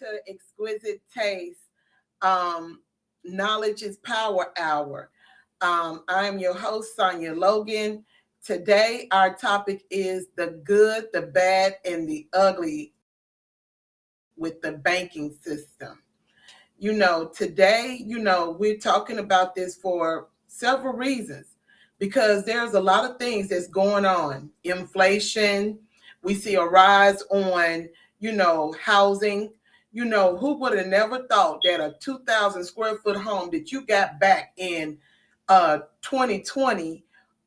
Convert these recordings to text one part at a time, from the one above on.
to Exquisite Taste. Um, Knowledge is Power Hour. I'm your host, Sonia Logan. Today, our topic is the good, the bad, and the ugly with the banking system. Today, we're talking about this for several reasons because there's a lot of things that's going on. Inflation, we see a rise on, housing. Who would have never thought that a 2,000 square foot home that you got back in 2020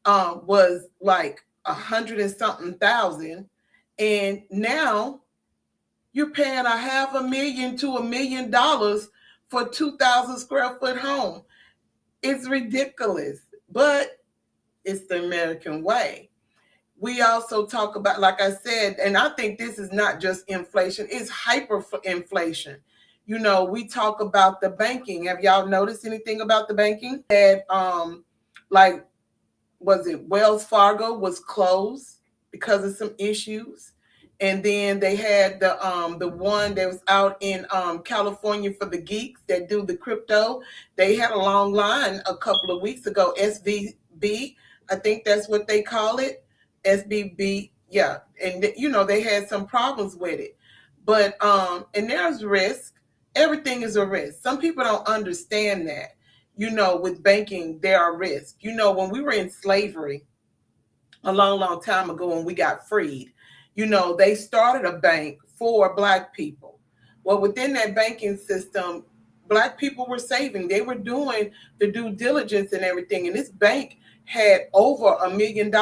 was like a hundred and something thousand. And now you're paying a half a million to $1 million for 2,000 square foot home. It's ridiculous, but it's the American way. We also talk about, like I said, and I think this is not just inflation, it's hyperinflation. We talk about the banking. Have y'all noticed anything about the banking? That like was it Wells Fargo was closed because of some issues. And then they had the one that was out in California for the geeks that do the crypto. They had a long line a couple of weeks ago. SVB, I think that's what they call it. SBB, yeah. And they had some problems with it. But and there's risk. Everything is a risk. Some people don't understand that. With banking, there are risks. When we were in slavery a long, long time ago when we got freed, they started a bank for Black people. Well, within that banking system, Black people were saving. They were doing the due diligence and everything. And this bank had over $1 million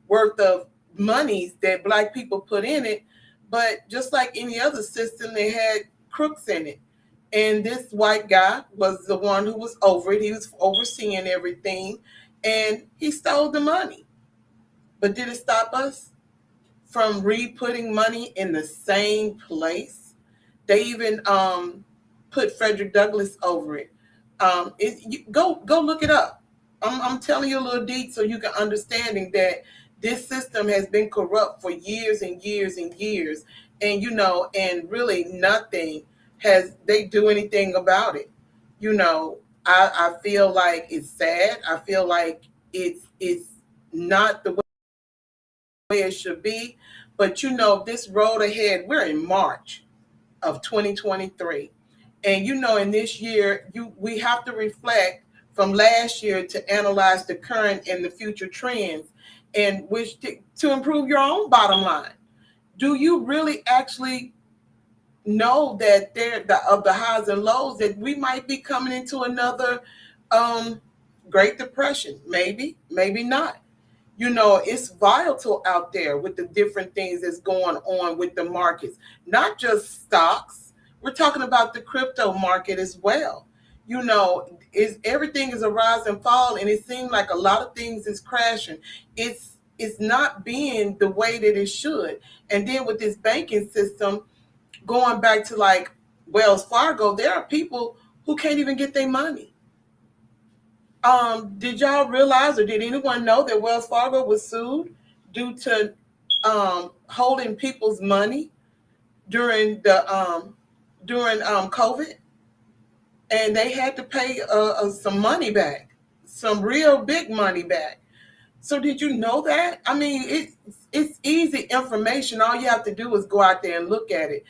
worth of monies that Black people put in it. But just like any other system, they had crooks in it. And this white guy was the one who was over it. He was overseeing everything and he stole the money. But did it stop us from re-putting money in the same place? They even put Frederick Douglass over it. Go look it up. I'm telling you a little deep so you can understanding that this system has been corrupt for years and years and years, and and really nothing has they do anything about it. I feel like it's sad. I feel like it's not the way it should be. But this road ahead, we're in March of 2023. And in this year, we have to reflect from last year to analyze the current and the future trends and which to improve your own bottom line. Do you really actually know that of the highs and lows that we might be coming into another um, Great Depression? Maybe not. It's volatile out there with the different things that's going on with the markets, not just stocks. We're talking about the crypto market as well. Is everything is a rise and fall, and it seems like a lot of things is crashing. It's not being the way that it should. And then with this banking system, going back to like Wells Fargo, there are people who can't even get their money. Did y'all realize or did anyone know that Wells Fargo was sued due to holding people's money during COVID, and they had to pay some money back, some real big money back. So did you know that? I mean, it's easy information. All you have to do is go out there and look at it.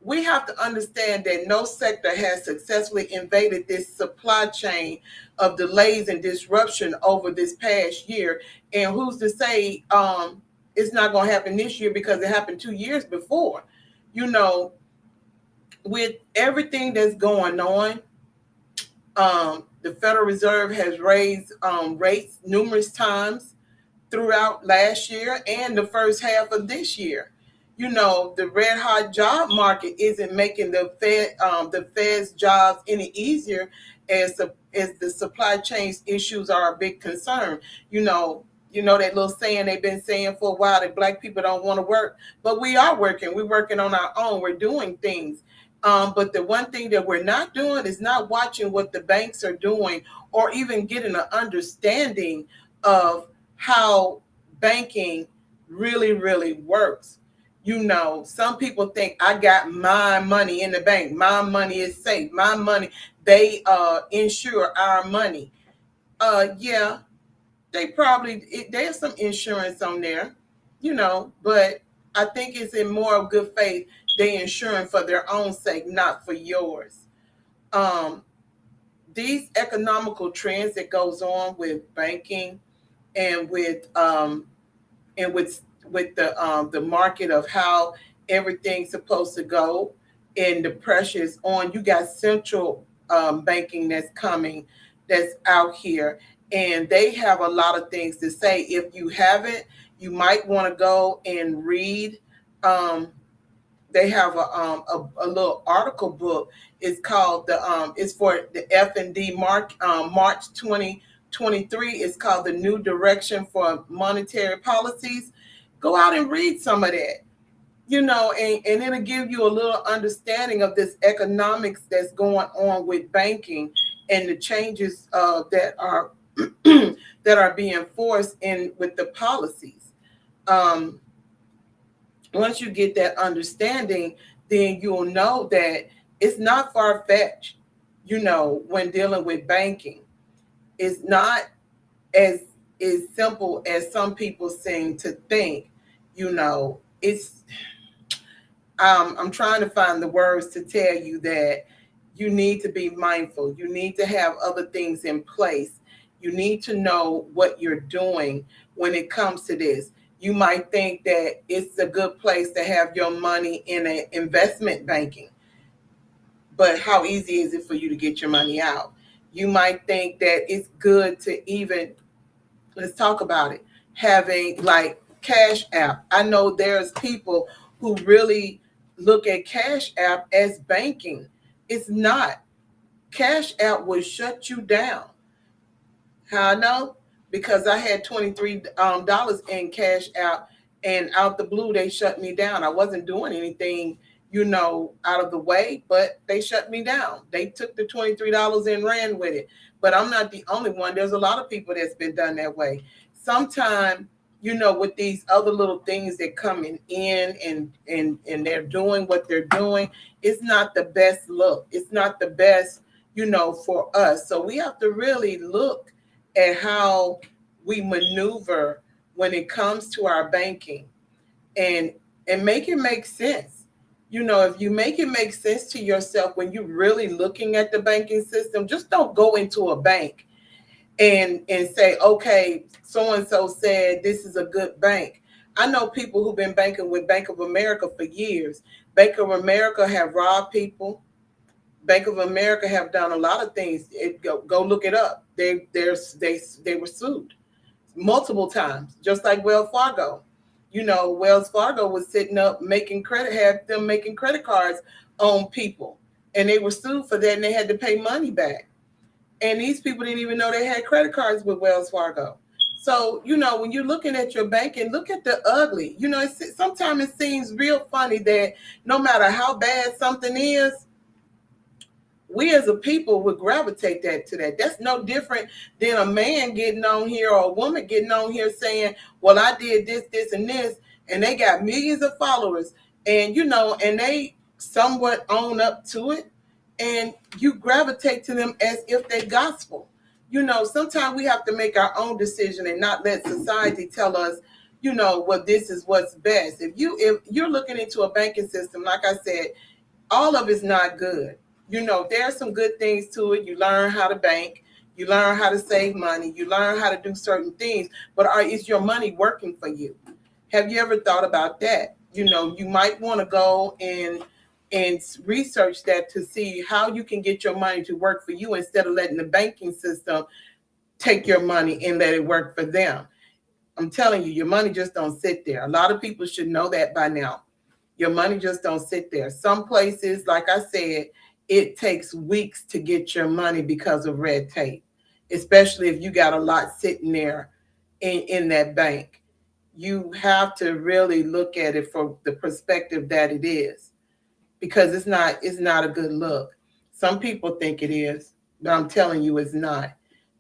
We have to understand that no sector has successfully invaded this supply chain of delays and disruption over this past year. And who's to say it's not going to happen this year because it happened 2 years before? With everything that's going on, the Federal Reserve has raised rates numerous times throughout last year and the first half of this year. The red hot job market isn't making the Fed's jobs any easier as the supply chain issues are a big concern. That little saying they've been saying for a while that Black people don't want to work, but we are working. We're working on our own. We're doing things. But the one thing that we're not doing is not watching what the banks are doing or even getting an understanding of how banking really, really works. Some people think I got my money in the bank. My money is safe. My money, they insure our money. Yeah, there's some insurance on there, but I think it's in more of good faith. They insuring for their own sake, not for yours. Um, these economical trends that goes on with banking and with the market of how everything's supposed to go, and the pressures on you got central banking that's coming, that's out here, and they have a lot of things to say. If you haven't, you might want to go and read. They have a little article book. It's called it's for the F&D March 2023. It's called The New Direction for Monetary Policies. Go out and read some of that, and it'll give you a little understanding of this economics that's going on with banking, and the changes that are that are being forced in with the policies. Um, Once you get that understanding, then you'll know that it's not far fetched, when dealing with banking. It's not as simple as some people seem to think. It's I'm trying to find the words to tell you that you need to be mindful. You need to have other things in place. You need to know what you're doing when it comes to this. You might think that it's a good place to have your money in an investment banking, but how easy is it for you to get your money out? You might think that it's good to even, let's talk about it, having like Cash App. I know there's people who really look at Cash App as banking. It's not. Cash App will shut you down. How I know? Because I had $23 in Cash App, and out the blue they shut me down. I wasn't doing anything, out of the way, but they shut me down. They took the $23 and ran with it. But I'm not the only one. There's a lot of people that's been done that way. Sometimes, with these other little things that coming in, and they're doing what they're doing, it's not the best look. It's not the best, for us. So we have to really look at how we maneuver when it comes to our banking, and make it make sense. If you make it make sense to yourself when you're really looking at the banking system, just don't go into a bank and say, okay, so and so said this is a good bank. I know people who've been banking with Bank of America for years. Bank of America have robbed people. Bank of America have done a lot of things. Go look it up. They were sued multiple times, just like Wells Fargo. Wells Fargo was sitting up had them making credit cards on people, and they were sued for that, and they had to pay money back. And these people didn't even know they had credit cards with Wells Fargo. So, when you're looking at your banking, look at the ugly. Sometimes it seems real funny that no matter how bad something is, we as a people would gravitate to that. That's no different than a man getting on here or a woman getting on here saying, well, I did this, this, and this, and they got millions of followers, and and they somewhat own up to it, and you gravitate to them as if they gospel. Sometimes we have to make our own decision and not let society tell us, well, this is what's best. If you're looking into a banking system, like I said, all of it's not good. There are some good things to it. You learn how to bank, you learn how to save money, you learn how to do certain things. But is your money working for you? Have you ever thought about that? You might want to go and research that to see how you can get your money to work for you instead of letting the banking system take your money and let it work for them. I'm telling you, your money just don't sit there. A lot of people should know that by now. Your money just don't sit there. Some places, like I said, it takes weeks to get your money because of red tape, especially if you got a lot sitting there in that bank. You have to really look at it from the perspective that it is, because it's not a good look. Some people think it is, but I'm telling you it's not.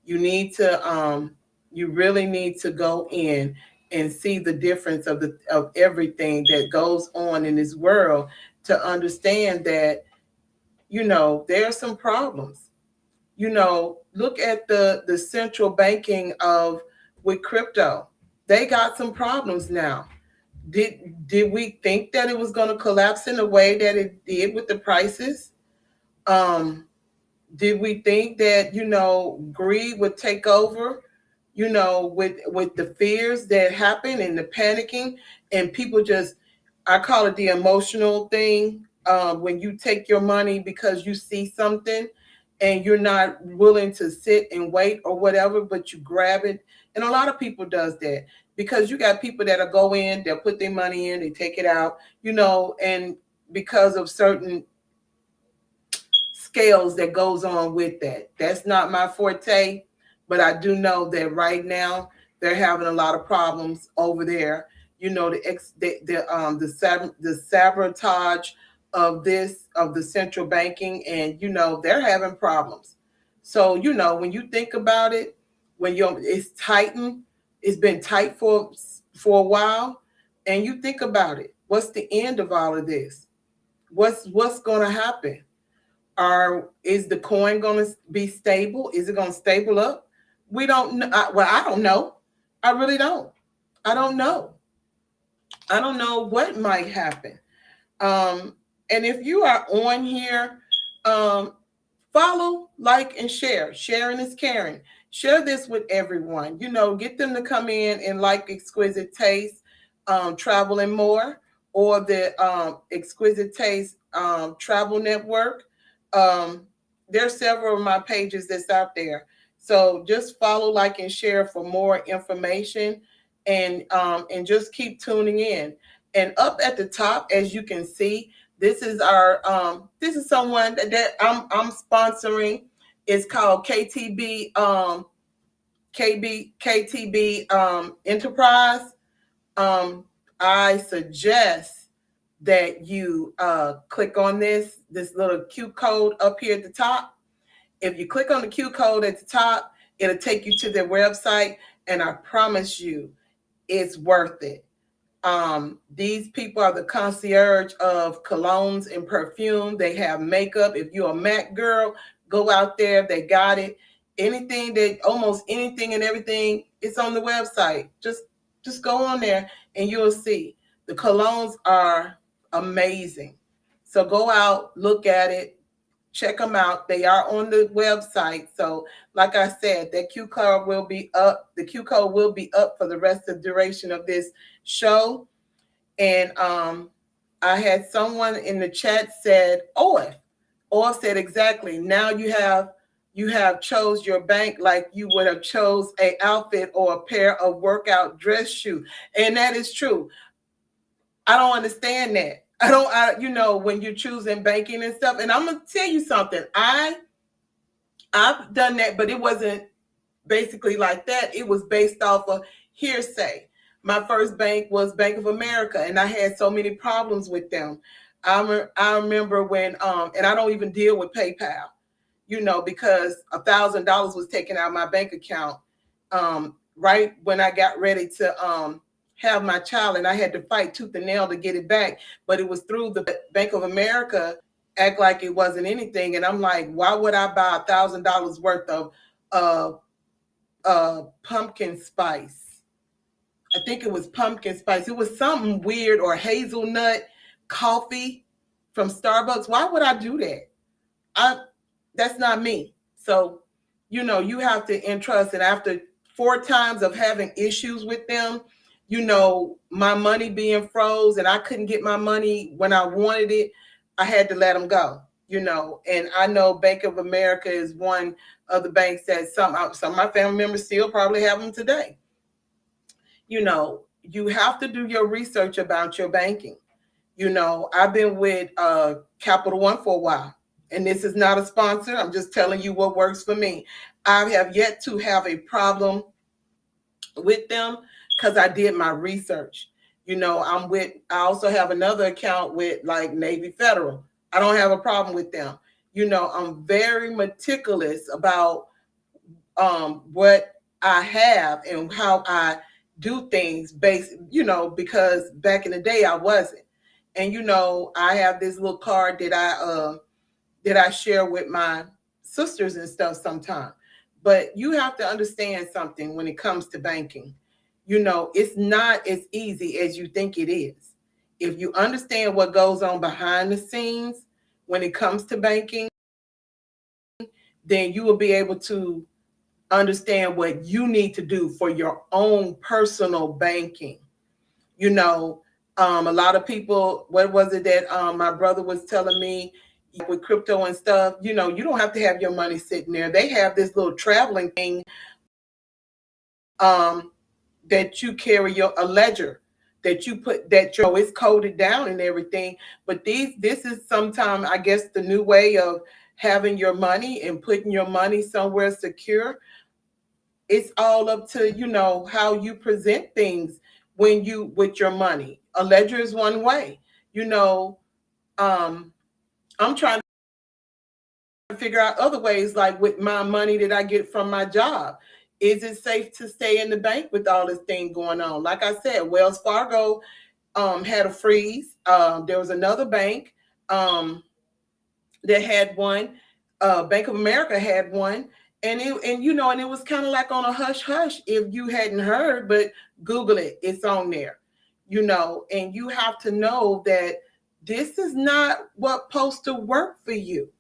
You need to you really need to go in and see the difference of everything that goes on in this world, to understand that, there are some problems. Look at the central banking of with crypto. They got some problems now. Did we think that it was going to collapse in the way that it did with the prices? Um, did we think that greed would take over, with the fears that happen and the panicking, and people just, I call it the emotional thing, when you take your money because you see something and you're not willing to sit and wait or whatever, but you grab it. And a lot of people does that, because you got people that'll go in, they'll put their money in, they take it out, and because of certain scales that goes on with that. That's not my forte, but I do know that right now they're having a lot of problems over there. The sabotage of the central banking, and they're having problems. So when you think about it, when it's tightened, it's been tight for a while, and you think about it, what's the end of all of this? What's going to happen? Is the coin going to be stable? Is it going to stable up? We don't know. Well, I don't know. I really don't. I don't know. I don't know what might happen. Um, and if you are on here, um, follow, like, and share. Sharing is caring. Share this with everyone. Get them to come in and like Exquisite Taste, Travel and More, or the Exquisite Taste Travel Network. Um, there's several of my pages that's out there. So just follow, like, and share for more information, and just keep tuning in. And up at the top, as you can see, this is someone that I'm sponsoring. It's called KTB KTB Enterprise. Um, I suggest that you click on this little Q code up here at the top. If you click on the Q code at the top, it'll take you to their website, and I promise you, it's worth it. These people are the concierge of colognes and perfume. They have makeup. If you're a MAC girl, go out there. They got it. Almost anything and everything, it's on the website. Just go on there and you'll see. The colognes are amazing. So go out, look at it, check them out. They are on the website. So like I said, that Q code will be up. The Q code will be up for the rest of the duration of this show. And I had someone in the chat said, OF said exactly. Now you have chose your bank like you would have chose a outfit or a pair of workout dress shoe. And that is true. I don't understand that. When you're choosing banking and stuff. And I'm gonna tell you something. I've done that, but it wasn't basically like that. It was based off of hearsay. My first bank was Bank of America, and I had so many problems with them. I remember when, and I don't even deal with PayPal, because $1,000 was taken out of my bank account, right when I got ready to have my child, and I had to fight tooth and nail to get it back. But it was through the Bank of America, act like it wasn't anything, and I'm like, why would I buy $1,000 worth of uh, pumpkin spice? I think it was pumpkin spice. It was something weird, or hazelnut coffee from Starbucks. Why would I do that? That's not me. So, you have to entrust. And after 4 times of having issues with them, my money being froze and I couldn't get my money when I wanted it, I had to let them go. And I know Bank of America is one of the banks that some of my family members still probably have them today. You have to do your research about your banking. I've been with Capital One for a while, and this is not a sponsor. I'm just telling you what works for me. I have yet to have a problem with them because I did my research. I also have another account with like Navy Federal. I don't have a problem with them. I'm very meticulous about what I have and how I do things based, because back in the day I wasn't. And I have this little card that I share with my sisters and stuff sometimes. But you have to understand something when it comes to banking. It's not as easy as you think it is. If you understand what goes on behind the scenes when it comes to banking, then you will be able to understand what you need to do for your own personal banking. You know, a lot of people, what was it that my brother was telling me with crypto and stuff? You don't have to have your money sitting there. They have this little traveling thing um, that you carry a ledger that you put that it's coded down and everything. But this is sometimes, I guess, the new way of having your money and putting your money somewhere secure. It's all up to how you present things when you with your money. A ledger is one way. you know um I'm trying to figure out other ways, like with my money that I get from my job. Is it safe to stay in the bank with all this thing going on? Like I said, Wells Fargo had a freeze. There was another bank that had one. Bank of America had one, and it was kind of like on a hush hush if you hadn't heard, but Google it, it's on there. And you have to know that this is not what's supposed to work for you.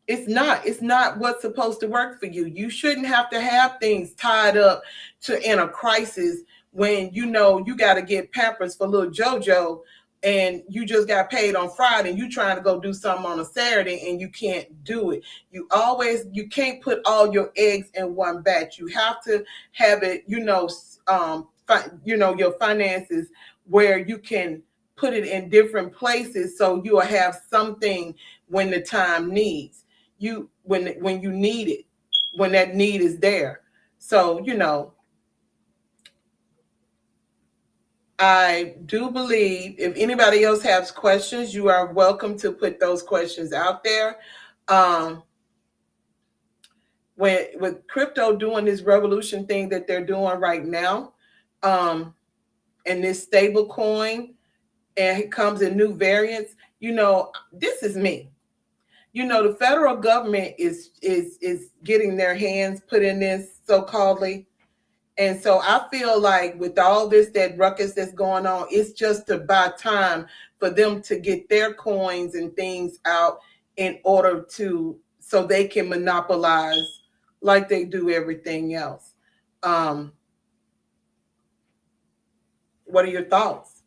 It's not what's supposed to work for you. You shouldn't have to have things tied up to in a crisis when you got to get Pampers for little JoJo, and you just got paid on Friday and you trying to go do something on a Saturday and you can't do it. You can't put all your eggs in one batch. You have to have it, your finances where you can put it in different places so you'll have something when the time needs when you need it, when that need is there. So I do believe if anybody else has questions, you are welcome to put those questions out there. um when with crypto doing this revolution thing that they're doing right now, um and this stable coin, and it comes in new variants. This is me. The federal government is getting their hands put in this so calledly. And so I feel like with all this, that ruckus that's going on, it's just about time for them to get their coins and things out in order so they can monopolize like they do everything else. Um, what are your thoughts?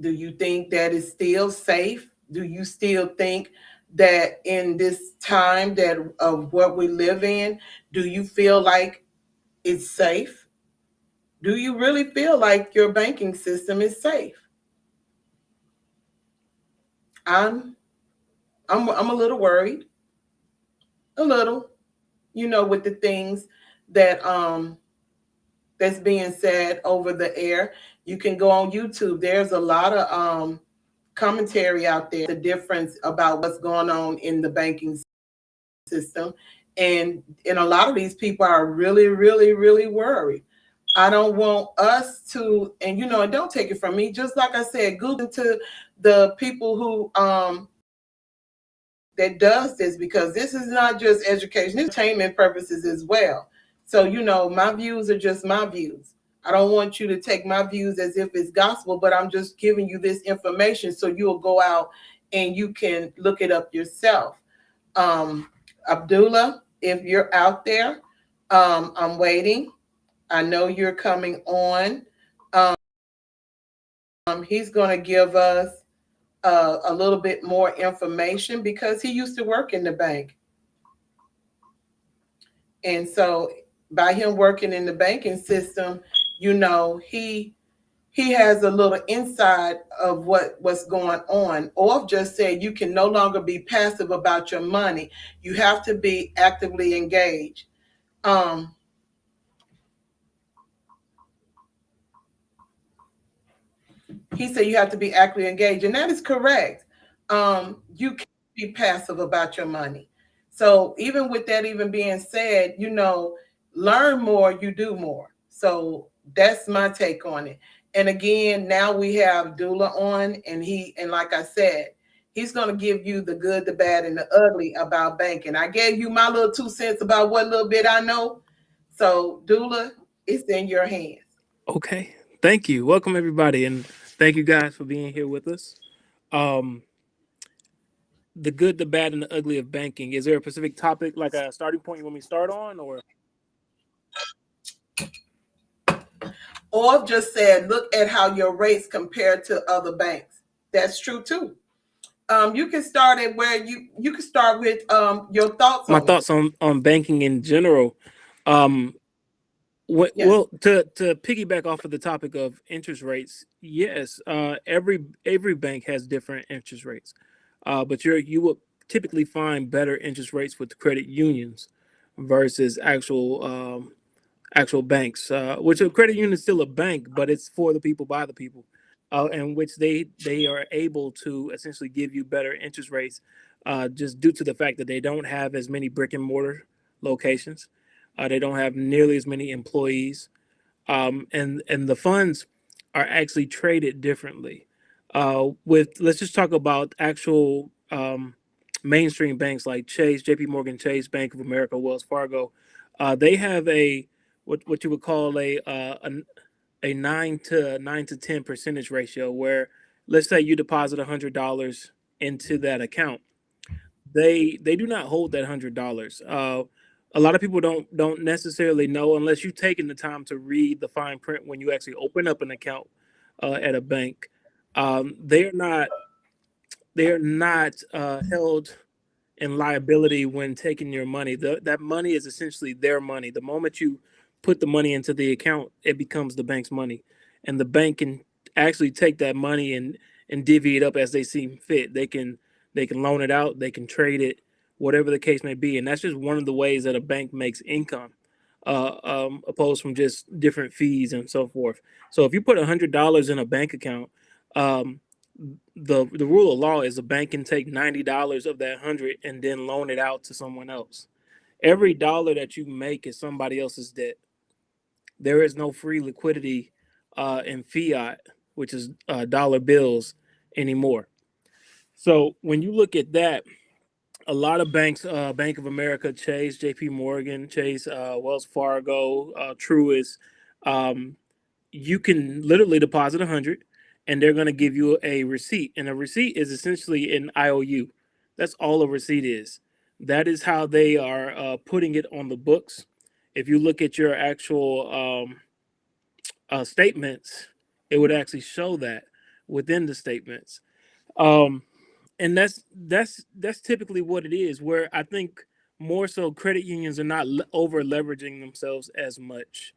Do you think that is still safe? Do you still think that in this time that of what we live in, do you feel like it's safe? Do you really feel like your banking system is safe? I'm I'm a little worried, a little, with the things that that's being said over the air. You can go on YouTube. There's a lot of commentary out there, the difference about what's going on in the banking system. And a lot of these people are really, really, really worried. I don't want us to, and don't take it from me. Just like I said, Google to the people who that does this, because this is not just education, it's entertainment purposes as well. So, my views are just my views. I don't want you to take my views as if it's gospel, but I'm just giving you this information so you'll go out and you can look it up yourself. Abdullah, if you're out there, I'm waiting. I know you're coming on. He's going to give us a little bit more information because he used to work in the bank. And so by him working in the banking system, he has a little insight of what's going on. Or just said you can no longer be passive about your money. You have to be actively engaged. Um, he said you have to be actively engaged, and that is correct. You can't be passive about your money. So even with that even being said, learn more, you do more. So That's my take on it. And again, now we have Dula on, and like I said, he's going to give you the good, the bad, and the ugly about banking. I gave you my little 2 cents about what little bit I know. So Dula, it's in your hands. Okay. Thank you. Welcome everybody, and thank you guys for being here with us. Um, the good, the bad, and the ugly of banking. Is there a specific topic, like a starting point, you want me to start on, or Or just said, look at how your rates compare to other banks. That's true too. You can start at where you can start with your thoughts my on it. thoughts on banking in general? Um, Yes. to piggyback off of the topic of interest rates, yes, every bank has different interest rates, but you will typically find better interest rates with credit unions versus actual banks, which a credit union is still a bank, but it's for the people by the people, in which they are able to essentially give you better interest rates, just due to the fact that they don't have as many brick and mortar locations, they don't have nearly as many employees, and the funds are actually traded differently. With let's just talk about actual mainstream banks like Chase, J.P. Morgan Chase, Bank of America, Wells Fargo. They have a what you would call a 9 to 10 percentage ratio, where let's say you deposit $100 into that account, they do not hold that $100. A lot of people don't necessarily know, unless you've taken the time to read the fine print when you actually open up an account at a bank. They're not held in liability when taking your money. That money is essentially their money. The moment you put the money into the account, it becomes the bank's money, and the bank can actually take that money and divvy it up as they see fit. They can loan it out, they can trade it, whatever the case may be, and that's just one of the ways that a bank makes income, opposed from just different fees and so forth. So if you put $100 in a bank account, um, the rule of law is a bank can take $90 of that 100 and then loan it out to someone else. Every dollar that you make is somebody else's debt. There is no free liquidity in fiat, which is dollar bills, anymore. So when you look at that, a lot of banks, Bank of America, Chase, J.P. Morgan, Chase, Wells Fargo, Truist, um, you can literally deposit 100, and they're going to give you a receipt, and a receipt is essentially an IOU. That's all a receipt is. That is how they are putting it on the books. If you look at your actual statements, it would actually show that within the statements. um, and that's typically what it is, where I think more so credit unions are not over leveraging themselves as much.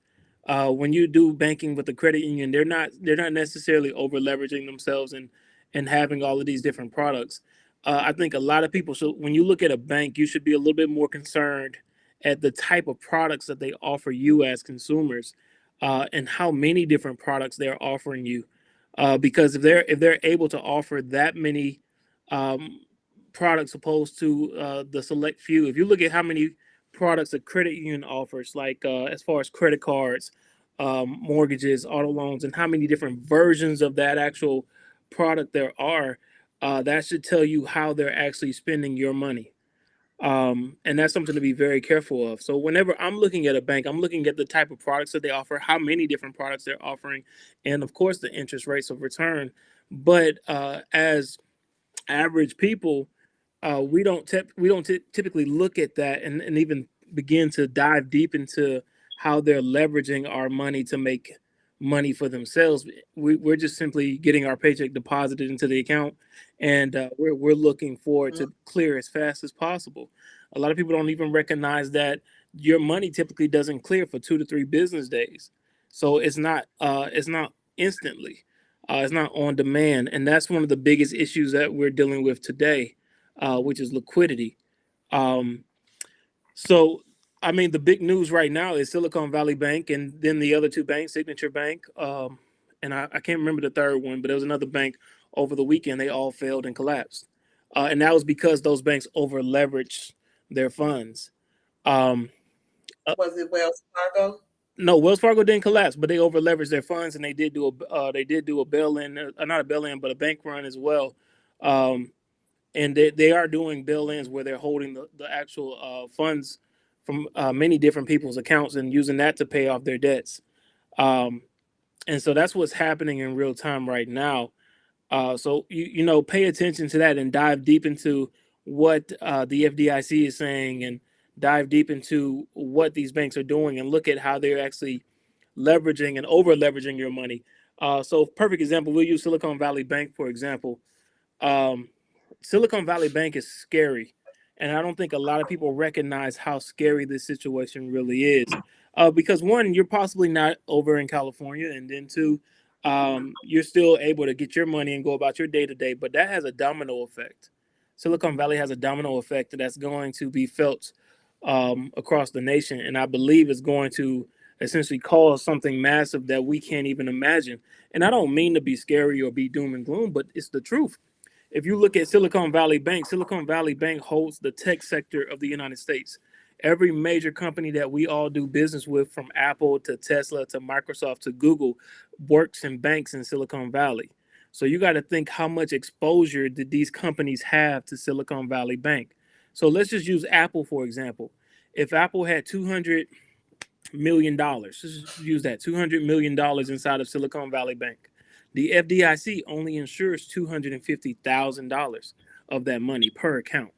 When you do banking with a credit union, they're not necessarily over leveraging themselves and having all of these different products. I think a lot of people, so when you look at a bank, you should be a little bit more concerned at the type of products that they offer you as consumers, and how many different products they're offering you, because if they're able to offer that many um, products opposed to the select few. If you look at how many products a credit union offers, like as far as credit cards, mortgages, auto loans, and how many different versions of that actual product there are, that should tell you how they're actually spending your money. And that's something to be very careful of. So whenever I'm looking at a bank, I'm looking at the type of products that they offer, how many different products they're offering, and of course the interest rates of return. But as average people, we don't typically look at that and even begin to dive deep into how they're leveraging our money to make money for themselves. We're just simply getting our paycheck deposited into the account, and we're looking for it to clear as fast as possible. A lot of people don't even recognize that your money typically doesn't clear for 2 to 3 business days, so it's not instantly. It's not on demand, and that's one of the biggest issues that we're dealing with today, which is liquidity. Um, so, I mean, the big news right now is Silicon Valley Bank, and then the other two banks, Signature Bank, and I can't remember the third one, but there was another bank over the weekend. They all failed and collapsed, and that was because those banks over leveraged their funds. Um, uh, Was it Wells Fargo? No, Wells Fargo didn't collapse, but they over leveraged their funds, and they did do a bail in, not a bail in, but a bank run as well. Um, and they are doing bail ins where they're holding the actual funds from many different people's accounts and using that to pay off their debts. Um, and so that's what's happening in real time right now. So you know, pay attention to that and dive deep into what the FDIC is saying, and dive deep into what these banks are doing, and look at how they're actually leveraging and over leveraging your money. So perfect example, we'll use Silicon Valley Bank for example. Um, Silicon Valley Bank is scary, and I don't think a lot of people recognize how scary this situation really is. Because one, you're possibly not over in California, and then two, you're still able to get your money and go about your day to day. But that has a domino effect. Silicon Valley has a domino effect that's going to be felt across the nation, and I believe it's going to essentially cause something massive that we can't even imagine. And I don't mean to be scary or be doom and gloom, but it's the truth. If you look at Silicon Valley Bank holds the tech sector of the United States. Every major company that we all do business with, from Apple to Tesla to Microsoft to Google, works in banks in Silicon Valley. So you got to think, how much exposure did these companies have to Silicon Valley Bank? So let's just use Apple for example. If Apple had $200 million, let's use that $200 million inside of Silicon Valley Bank. The FDIC only insures $250,000 of that money per account.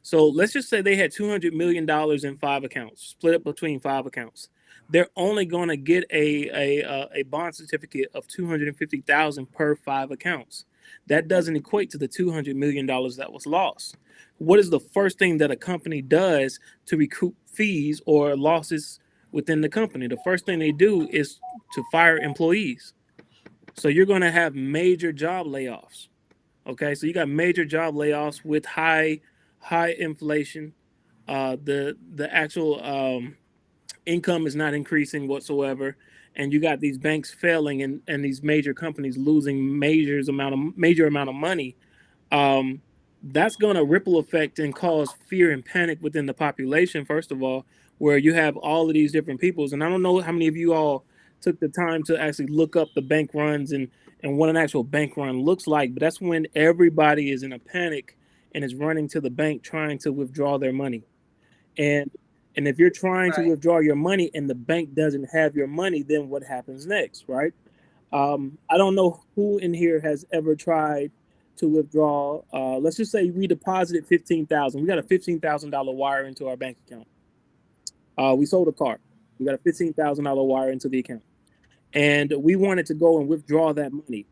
So let's just say they had $200 million in 5 accounts, split up between 5 accounts. They're only going to get a bond certificate of 250,000 per 5 accounts. That doesn't equate to the $200 million that was lost. What is the first thing that a company does to recoup fees or losses within the company? The first thing they do is to fire employees. So you're going to have major job layoffs. Okay, so you got major job layoffs with high inflation. The actual income is not increasing whatsoever, and you got these banks failing, and these major companies losing major amount of money. um, that's going to ripple effect and cause fear and panic within the population. First of all, where you have all of these different peoples, and I don't know how many of you all took the time to actually look up the bank runs and what an actual bank run looks like. But that's when everybody is in a panic and is running to the bank trying to withdraw their money. And and if you're trying to Right. withdraw your money and the bank doesn't have your money, then what happens next, right? I don't know who in here has ever tried to withdraw. Let's just say we deposited 15,000. We got a $15,000 wire into our bank account. We sold a car. We got a $15,000 wire into the account, and we wanted to go and withdraw that money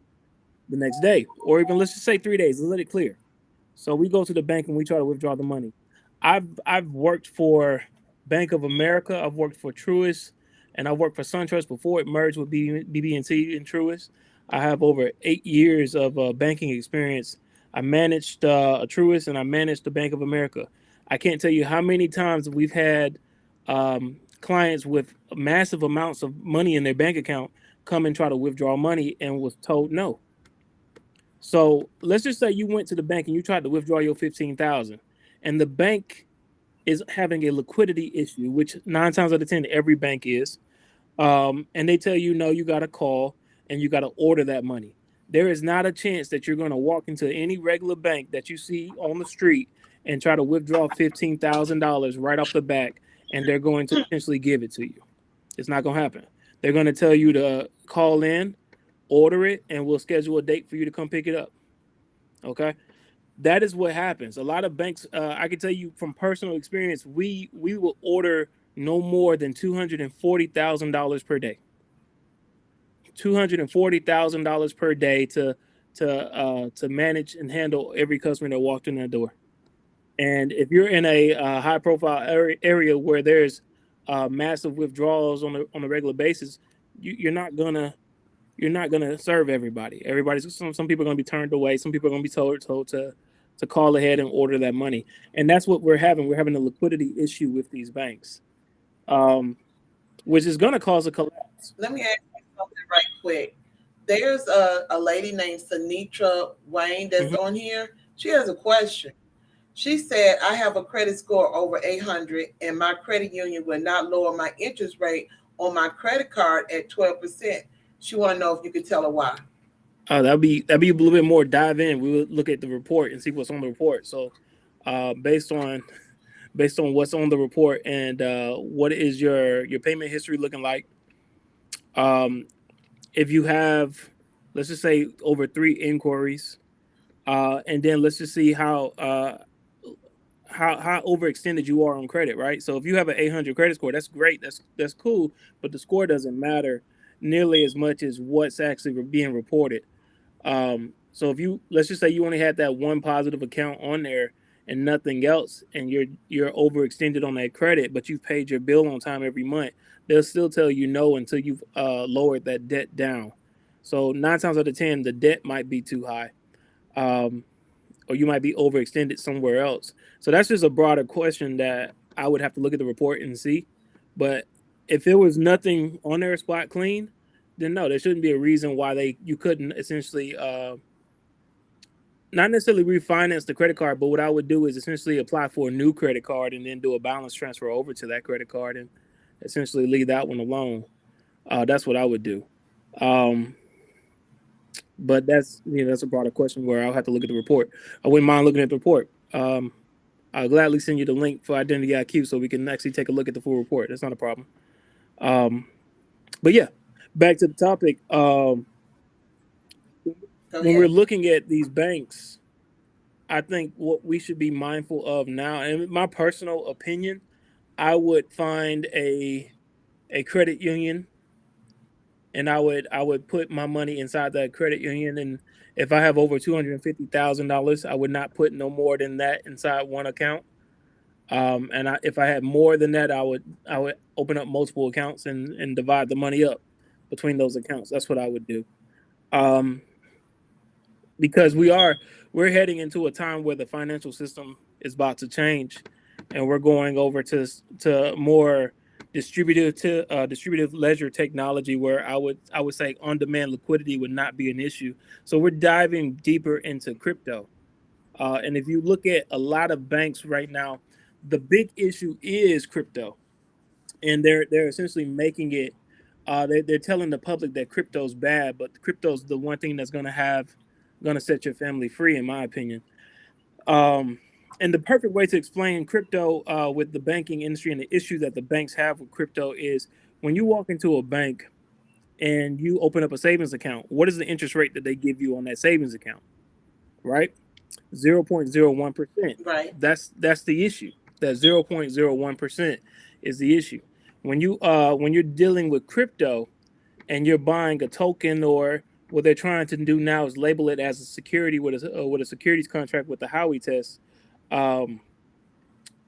the next day, or even let's just say 3 days. Let's let it clear. So we go to the bank and we try to withdraw the money. I've worked for Bank of America. I've worked for Truist, and I worked for SunTrust before it merged with BB&T and Truist. I have over 8 years of banking experience. I managed a Truist and I managed the Bank of America. I can't tell you how many times we've had clients with massive amounts of money in their bank account come and try to withdraw money and was told no. So let's just say you went to the bank and you tried to withdraw your 15,000, and the bank is having a liquidity issue, which 9 times out of 10 every bank is. And they tell you no, you got to call and you got to order that money. There is not a chance that you're going to walk into any regular bank that you see on the street and try to withdraw $15,000 right off the back, and they're going to essentially give it to you. It's not going to happen. They're going to tell you to call in, order it, and we'll schedule a date for you to come pick it up. Okay, that is what happens. A lot of banks, I can tell you from personal experience, we will order no more than $240,000 per day. $240,000 per day to manage and handle every customer that walked in that door. And if you're in a high profile area where there's massive withdrawals on a regular basis, you're not gonna serve everybody. Everybody's some people are gonna be turned away. Some people are gonna be told to call ahead and order that money. And that's what we're having. We're having a liquidity issue with these banks, um, which is gonna cause a collapse. Let me ask you something right quick. There's a lady named Sanitra Wayne that's Mhm. on here. She has a question. She said, I have a credit score over 800 and my credit union will not lower my interest rate on my credit card at 12%. She want to know if you could tell her why. That'd be a little bit more dive in. We would look at the report and see what's on the report. So, based on what's on the report and what is your payment history looking like, um, if you have, let's just say, over 3 inquiries, and then let's just see how overextended you are on credit, right? So if you have an 800 credit score, that's great, that's cool, but the score doesn't matter nearly as much as what's actually being reported. So if you, let's just say you only had that one positive account on there and nothing else, and you're overextended on that credit, but you've paid your bill on time every month, they'll still tell you no until you've lowered that debt down. So 9 times out of 10, the debt might be too high, um, or you might be overextended somewhere else. So that's just a broader question that I would have to look at the report and see. But if there was nothing on their spot clean, then no, there shouldn't be a reason why they you couldn't essentially not necessarily refinance the credit card, but what I would do is essentially apply for a new credit card and then do a balance transfer over to that credit card and essentially leave that one alone. That's what I would do. Um, but that's a broader question where I'll have to look at the report. I wouldn't mind looking at the report. I'll gladly send you the link for Identity IQ so we can actually take a look at the full report. That's not a problem. Um, but yeah, back to the topic. Go When we're ahead. looking at these banks, I think what we should be mindful of now, and my personal opinion, I would find a credit union, and I would put my money inside that credit union. And if I have over $250,000, I would not put no more than that inside one account. If I had more than that, I would open up multiple accounts and divide the money up between those accounts. That's what I would do. Um, because we're heading into a time where the financial system is about to change, and we're going over to more distributive ledger technology, where I would say on demand liquidity would not be an issue. So we're diving deeper into crypto, and if you look at a lot of banks right now, the big issue is crypto, and they're essentially making it. They're telling the public that crypto's bad, but crypto's the one thing that's gonna set your family free, in my opinion. Um, and the perfect way to explain crypto with the banking industry and the issue that the banks have with crypto is when you walk into a bank and you open up a savings account. What is the interest rate that they give you on that savings account? Right, 0.01%. Right. That's the issue. That 0.01% is the issue. When you're dealing with crypto and you're buying a token, or what they're trying to do now is label it as a security with a securities contract with the Howey test. Um,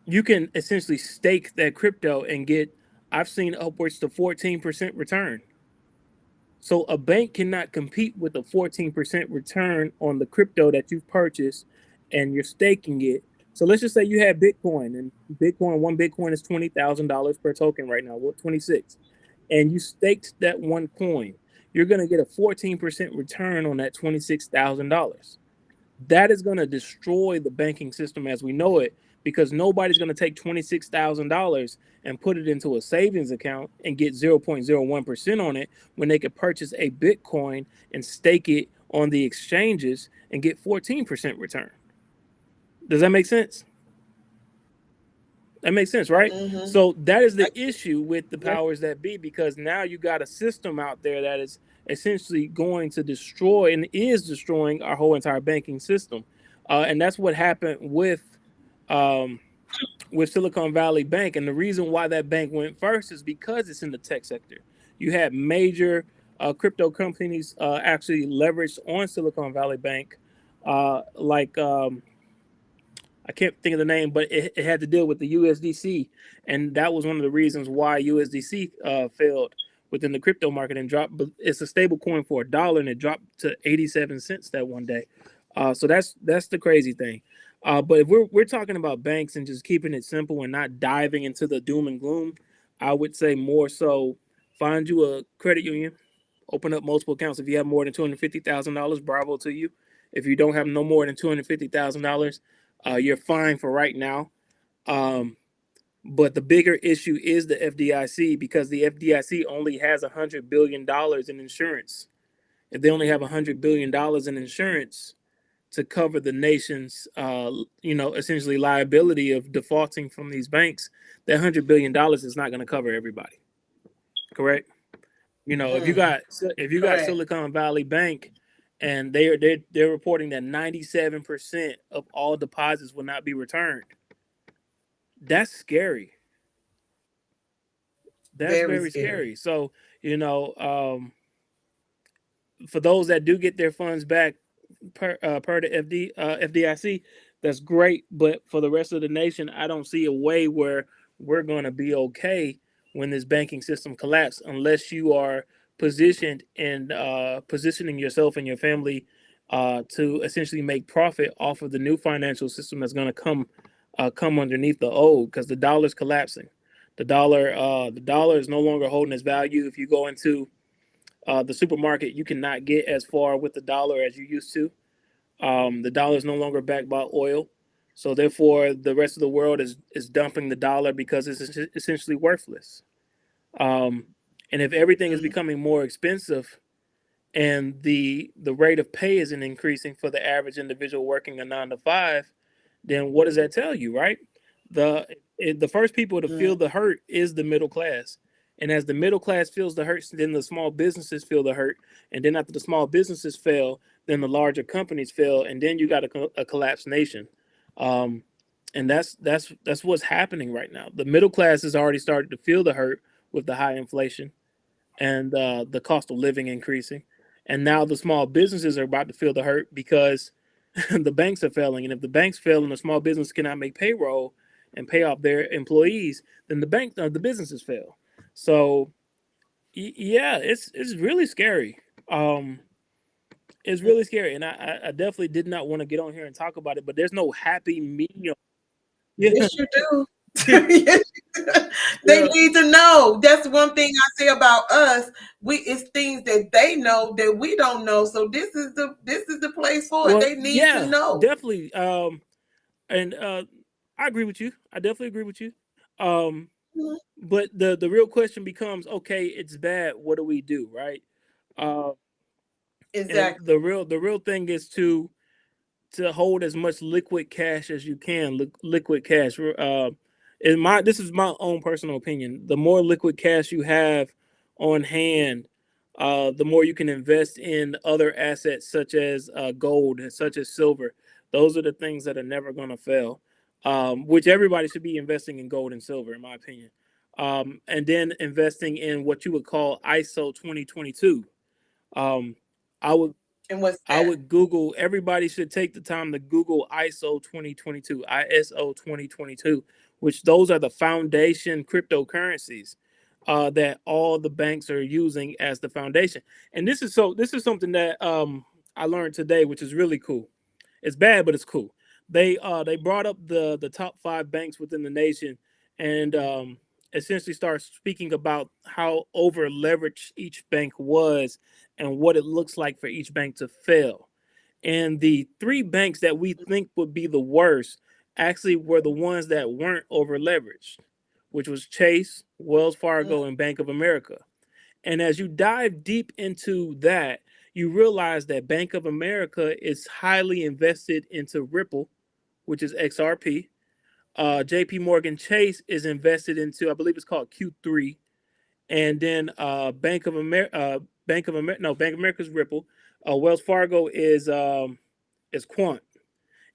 you can essentially stake that crypto and get, I've seen upwards to 14% return. So a bank cannot compete with a 14% return on the crypto that you've purchased and you're staking it. So let's just say you had Bitcoin, and one Bitcoin is $20,000 per token right now, what, 26, and you staked that one coin. You're going to get a 14% return on that $26,000. That is going to destroy the banking system as we know it, because nobody's going to take $26,000 and put it into a savings account and get 0.01% on it when they could purchase a Bitcoin and stake it on the exchanges and get 14% return. Does that make sense? That makes sense, right? Mm-hmm. So that is I, the issue with the yes. powers that be, because now you got a system out there that is essentially going to destroy and is destroying our whole entire banking system, and that's what happened um, with Silicon Valley Bank. And the reason why that bank went first is because it's in the tech sector. You had major crypto companies actually leveraged on Silicon Valley Bank, like I can't think of the name, but it had to deal with the USDC, and that was one of the reasons why USDC failed within the crypto market and dropped. But it's a stable coin for $1, and it dropped to 87 cents that one day. So that's the crazy thing. But if we're talking about banks and just keeping it simple and not diving into the doom and gloom, I would say more so find you a credit union, open up multiple accounts. If you have more than $250,000, bravo to you. If you don't have no more than $250,000, you're fine for right now. Um, But the bigger issue is the FDIC, because the FDIC only has $100 billion in insurance. If they only have $100 billion in insurance to cover the nation's, essentially liability of defaulting from these banks, that $100 billion is not going to cover everybody. Correct. If you Mm, got if you got correct. Silicon Valley Bank, and they're reporting that 97% of all deposits will not be returned, that's scary. That's Very very scary. scary. So, you know, um, for those that do get their funds back per the FDIC, that's great. But for the rest of the nation, I don't see a way where we're going to be okay when this banking system collapses, unless you are positioned and positioning yourself and your family to essentially make profit off of the new financial system that's going to come underneath the old, because the dollar's collapsing. The dollar is no longer holding its value. If you go into the supermarket, you cannot get as far with the dollar as you used to. The dollar is no longer backed by oil, so therefore the rest of the world is dumping the dollar because it's essentially worthless. Um, and if everything is Mm, becoming more expensive, and the rate of pay isn't increasing for the average individual working a 9 to 5, then what does that tell you, right? The the first people to mm, feel the hurt is the middle class. And as the middle class feels the hurt, then the small businesses feel the hurt. And then after the small businesses fail, then the larger companies fail, and then you got a collapsed nation. Um, and that's what's happening right now. The middle class has already started to feel the hurt with the high inflation and the cost of living increasing. And now the small businesses are about to feel the hurt because the banks are failing. And if the banks fail and the small business cannot make payroll and pay off their employees, then the businesses fail. So yeah, it's really scary. Um, it's mm. really scary, and I definitely did not want to get on here and talk about it. But there's no happy medium. Yeah, Yes, you do. yeah, Yes, you do. They yeah. need to know. That's one thing I say about us. It's things that they know that we don't know. So this is the place for it. Well, They need to yeah, know. definitely. And I agree with you. I definitely agree with you. Um, Mhm. but the real question becomes, okay, it's bad. What do we do, right? Uh, and Exactly. the real thing is to hold as much liquid cash as you can. Liquid cash. In my This is my own personal opinion. The more liquid cash you have on hand, the more you can invest in other assets such as gold and such as silver. Those are the things that are never going to fail. Which everybody should be investing in gold and silver, in my opinion. And then investing in what you would call ISO 2022. Um, I would And what's I that? would Google. Everybody should take the time to Google ISO 2022, which those are the foundation cryptocurrencies that all the banks are using as the foundation. And this is something that I learned today, which is really cool. It's bad, but it's cool. They brought up the top 5 banks within the nation, and essentially start speaking about how over leveraged each bank was and what it looks like for each bank to fail. And the 3 banks that we think would be the worst actually were the ones that weren't over leveraged, which was Chase, Wells Mm, Fargo, and Bank of America. And as you dive deep into that, you realize that Bank of America is highly invested into Ripple, which is XRP. JP Morgan Chase is invested into, I believe it's called Q3. And then Bank of America's Ripple. Wells Fargo is Quant.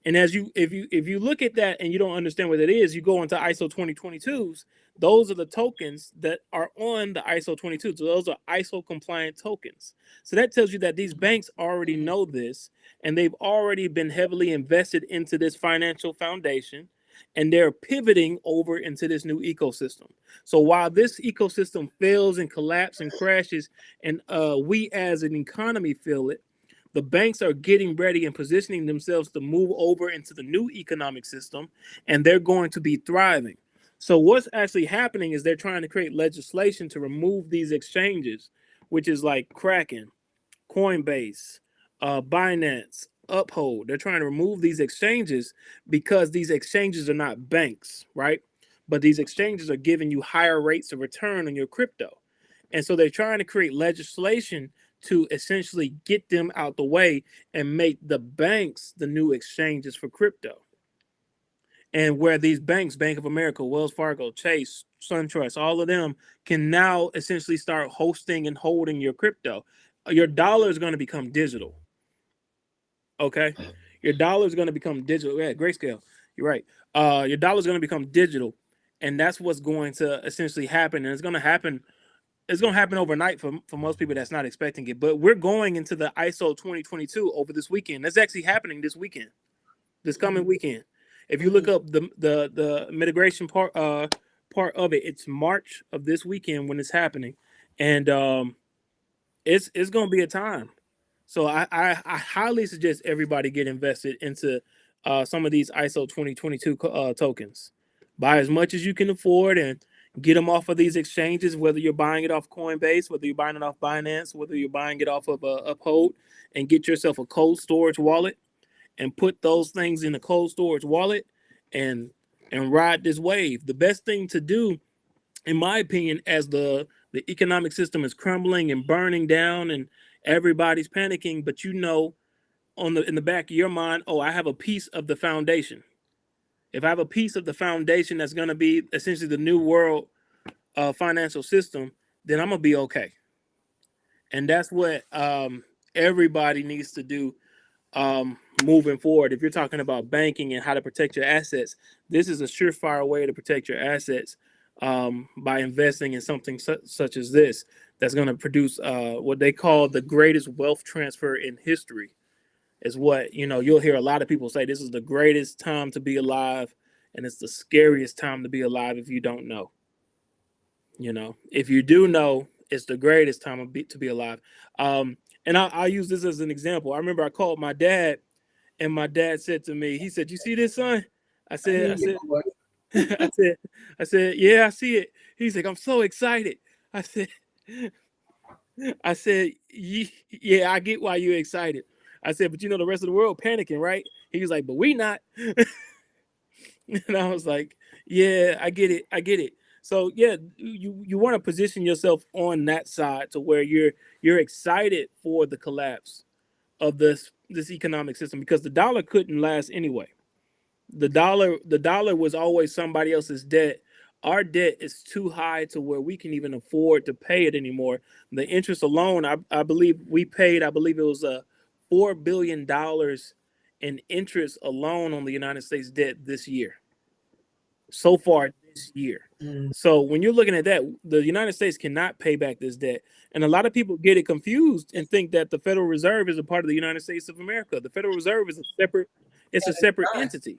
And as you if you look at that and you don't understand what it is, you go into ISO 2022s. Those are the tokens that are on the ISO 22. So those are ISO compliant tokens. So that tells you that these banks already know this, and they've already been heavily invested into this financial foundation, and they're pivoting over into this new ecosystem. So while this ecosystem fails and collapses and crashes, and we as an economy feel it, the banks are getting ready and positioning themselves to move over into the new economic system, and they're going to be thriving. So what's actually happening is they're trying to create legislation to remove these exchanges, which is like Kraken, Coinbase, Binance, Uphold. They're trying to remove these exchanges because these exchanges are not banks, right? but these exchanges are giving you higher rates of return on your crypto. And so they're trying to create legislation to essentially get them out the way and make the banks the new exchanges for crypto. And where these banks, Bank of America, Wells Fargo, Chase, SunTrust, all of them can now essentially start hosting and holding your crypto. Your dollar is going to become digital. Okay, your dollar is going to become digital. Yeah, grayscale. You're right. Your dollar is going to become digital, and that's what's going to essentially happen. And it's going to happen. It's going to happen overnight for most people that's not expecting it. But we're going into the ISO 2022 over this weekend. That's actually happening this weekend, this coming weekend. If you look Mhm. up the mitigation part of it, it's March of this weekend when it's happening, and it's gonna be a time. So I highly suggest everybody get invested into some of these ISO 2022 tokens. Buy as much as you can afford and get them off of these exchanges. Whether you're buying it off Coinbase, whether you're buying it off Binance, whether you're buying it off of Uphold, and get yourself a cold storage wallet and put those things in a cold storage wallet and ride this wave. The best thing to do, in my opinion, as the economic system is crumbling and burning down and everybody's panicking, but you know, on the in the back of your mind, oh, I have a piece of the foundation. If I have a piece of the foundation that's going to be essentially the new world financial system, then I'm gonna be okay. And that's what everybody needs to do moving forward. If you're talking about banking and how to protect your assets, this is a surefire way to protect your assets by investing in something such as this that's going to produce what they call the greatest wealth transfer in history. Is what you'll hear a lot of people say. This is the greatest time to be alive, and it's the scariest time to be alive if you don't know. If you do know, it's the greatest time to be alive. And I'll use this as an example. I remember I called my dad, and my dad said to me, he said, "You see this, son?" I I said, hear I you, said, boy. I said, "Yeah, I see it." He's like, "I'm so excited." I said, "Yeah, I get why you're excited." I said, "But the rest of the world panicking, right?" He was like, "But we not." And I was like, "Yeah, I get it. I get it." So yeah, you want to position yourself on that side to where you're excited for the collapse of this economic system, because the dollar couldn't last anyway. The dollar was always somebody else's debt. Our debt is too high to where we can even afford to pay it anymore. The interest alone, I believe we paid, I believe it was $4 billion in interest alone on the United States debt this year, so far this year. Mm. So when you're looking at that, the United States cannot pay back this debt. And a lot of people get it confused and think that the Federal Reserve is a part of the United States of America. The Federal Reserve is it's a And it's separate not. entity.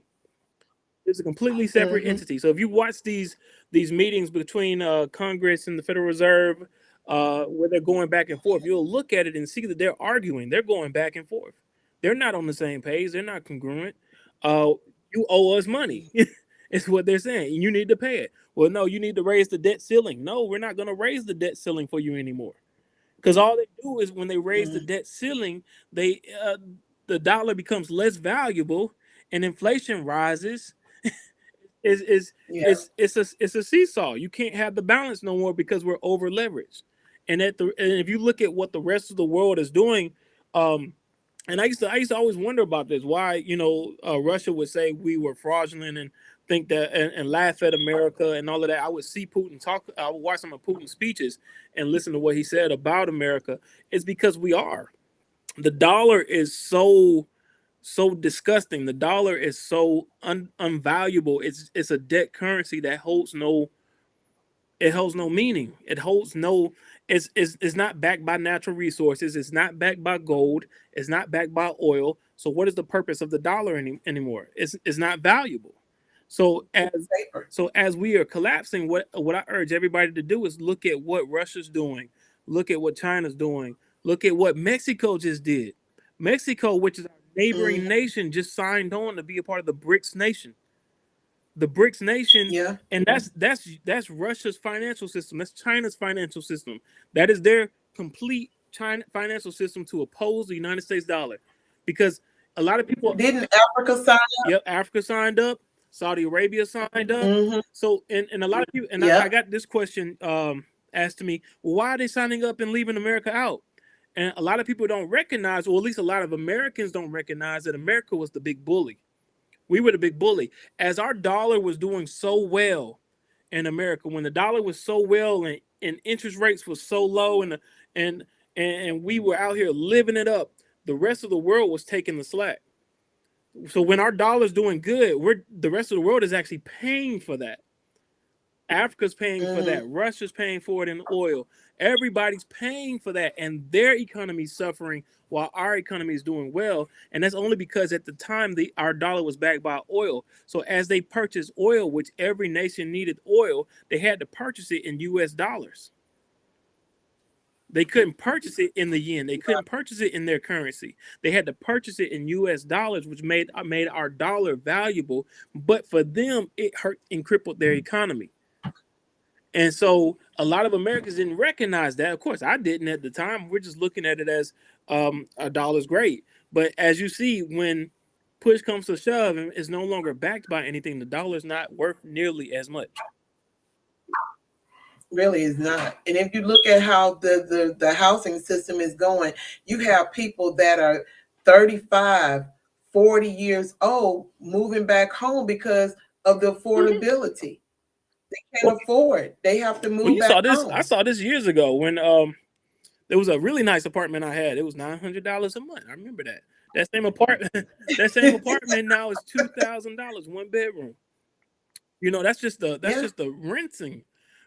It's a completely separate Mm-hmm. entity. So if you watch these meetings between Congress and the Federal Reserve, where they're going back and forth, you'll look at it and see that they're arguing. They're going back and forth. They're not on the same page. They're not congruent. Uh, you owe us money. It's what they're saying. You need to pay it. Well, no, you need to raise the debt ceiling. No, we're not going to raise the debt ceiling for you anymore. Because all they do is when they raise the Mm. debt ceiling, they the dollar becomes less valuable and inflation rises. is Yeah. it's a seesaw. You can't have the balance no more because we're over leveraged. And if you look at what the rest of the world is doing, um, and I used to always wonder about this. Why Russia would say we were fraudulent and think that and laugh at America and all of that. I would see Putin talk. I would watch some of Putin's speeches and listen to what he said about America. It's because we are. The dollar is so disgusting. The dollar is so unvaluable. It's a debt currency that holds no meaning. It holds no. It's not backed by natural resources. It's not backed by gold. It's not backed by oil. So what is the purpose of the dollar anymore? It's not valuable. So as Paper. as we are collapsing, what I urge everybody to do is look at what Russia's doing, look at what China's doing, look at what Mexico just did. Mexico, which is our Mm. neighboring nation, just signed on to be a part of the BRICS nation. The BRICS nation, Yeah. and that's Russia's financial system. That's China's financial system. That is their complete China financial system to oppose the United States dollar, because a lot of people. Didn't Africa sign up? Yep, Africa signed up. Saudi Arabia signed up. Mm-hmm. So and a lot of people, and I Yep. got this question asked to me, well, why are they signing up and leaving America out? And a lot of people don't recognize, or at least a lot of Americans don't recognize, that America was the big bully. We were the big bully. As our dollar was doing so well in America, when the dollar was so well and interest rates was so low, and and we were out here living it up, the rest of the world was taking the slack. So when our dollar's doing good, we're the rest of the world is actually paying for that. Africa's paying for Mm-hmm. that. Russia's paying for it in oil. Everybody's paying for that, and their economy's suffering while our economy is doing well. And that's only because at the time our dollar was backed by oil. So as they purchased oil, which every nation needed oil, they had to purchase it in U.S. dollars. They couldn't purchase it in the yen. They couldn't purchase it in their currency. They had to purchase it in U.S. dollars, which made our dollar valuable. But for them, it hurt and crippled their economy. And so a lot of Americans didn't recognize that. Of course, I didn't at the time. We're just looking at it as a dollar's great. But as you see, when push comes to shove and it's no longer backed by anything, the dollar's not worth nearly as much. Really is not. And if you look at how the housing system is going, you have people that are 35, 40 years old moving back home because of the Mhm. affordability. They Well, can't afford. They have to well, move you back saw this. I home. saw this years ago when there was a really nice apartment I had. It was $900 a month. I remember that. That same apartment, that same apartment now is $2,000, one bedroom. That's Yeah. just the renting.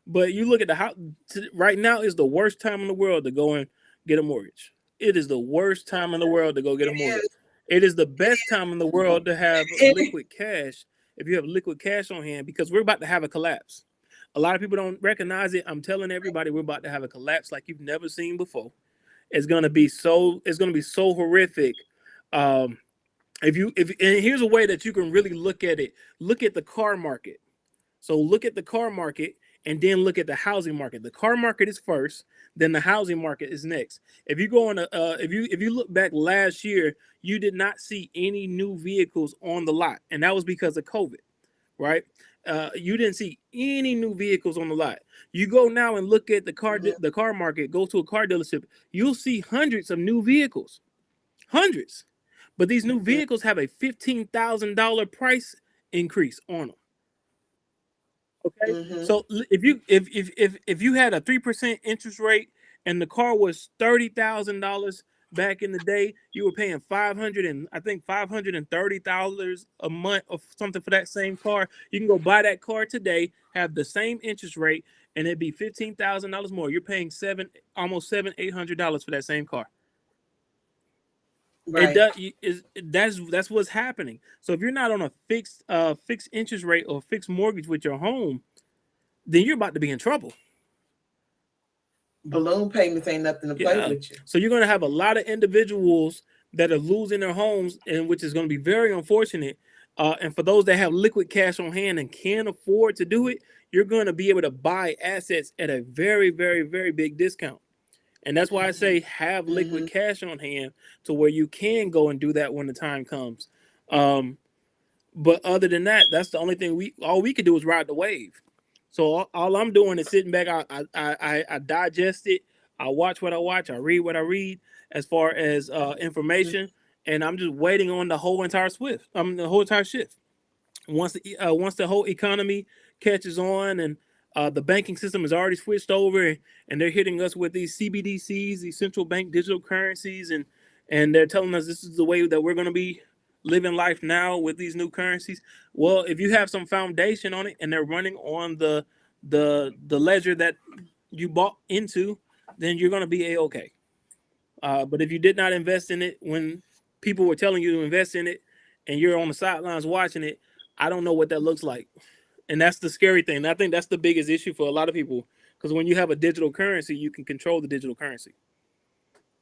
But you look at the house right now is the worst time in the world to go and get a mortgage. It is the worst time in the world to go get a It mortgage. It is the best time in the world to have is. liquid cash if you have liquid cash on hand because we're about to have a collapse. A lot of people don't recognize it. I'm telling everybody we're about to have a collapse like you've never seen before. It's gonna be so horrific. Um, if and here's a way that you can really look at it. Look at the car market. So look at the car market and then look at the housing market. The car market is first, then the housing market is next. If you go on a, if you look back last year, you did not see any new vehicles on the lot, and that was because of COVID, right? You didn't see any new vehicles on the lot. You go now and look at the car market. Go to a car dealership, you'll see hundreds of new vehicles, hundreds. But these new vehicles have a $15,000 price increase on them. Okay, Mm-hmm. so if you had a 3% interest rate and the car was $30,000 back in the day, you were paying 500 and I think $530 a month or something for that same car. You can go buy that car today, have the same interest rate, and it'd be $15,000 more. You're paying almost $800 for that same car. It Right. does is that's what's happening. So if you're not on a fixed interest rate or fixed mortgage with your home, then you're about to be in trouble. Balloon payments ain't nothing to play Yeah. with you. So you're going to have a lot of individuals that are losing their homes, and which is going to be very unfortunate. And for those that have liquid cash on hand and can afford to do it, you're going to be able to buy assets at a very, very, very big discount. And that's why I say have liquid Mm-hmm. cash on hand to where you can go and do that when the time comes. Um, But other than that, that's the only thing we could do is ride the wave. So all I'm doing is sitting back. I digest it. I watch what I watch. I read what I read as far as information, and I'm just waiting on the whole entire swift. The whole entire shift. Once the whole economy catches on and the banking system is already switched over and they're hitting us with these CBDCs, these central bank digital currencies, and they're telling us this is the way that we're going to be living life now with these new currencies. Well, if you have some foundation on it and they're running on the ledger that you bought into, then you're going to be a-okay. But if you did not invest in it when people were telling you to invest in it and you're on the sidelines watching it, I don't know what that looks like. And that's the scary thing. I think that's the biggest issue for a lot of people because when you have a digital currency, you can control the digital currency.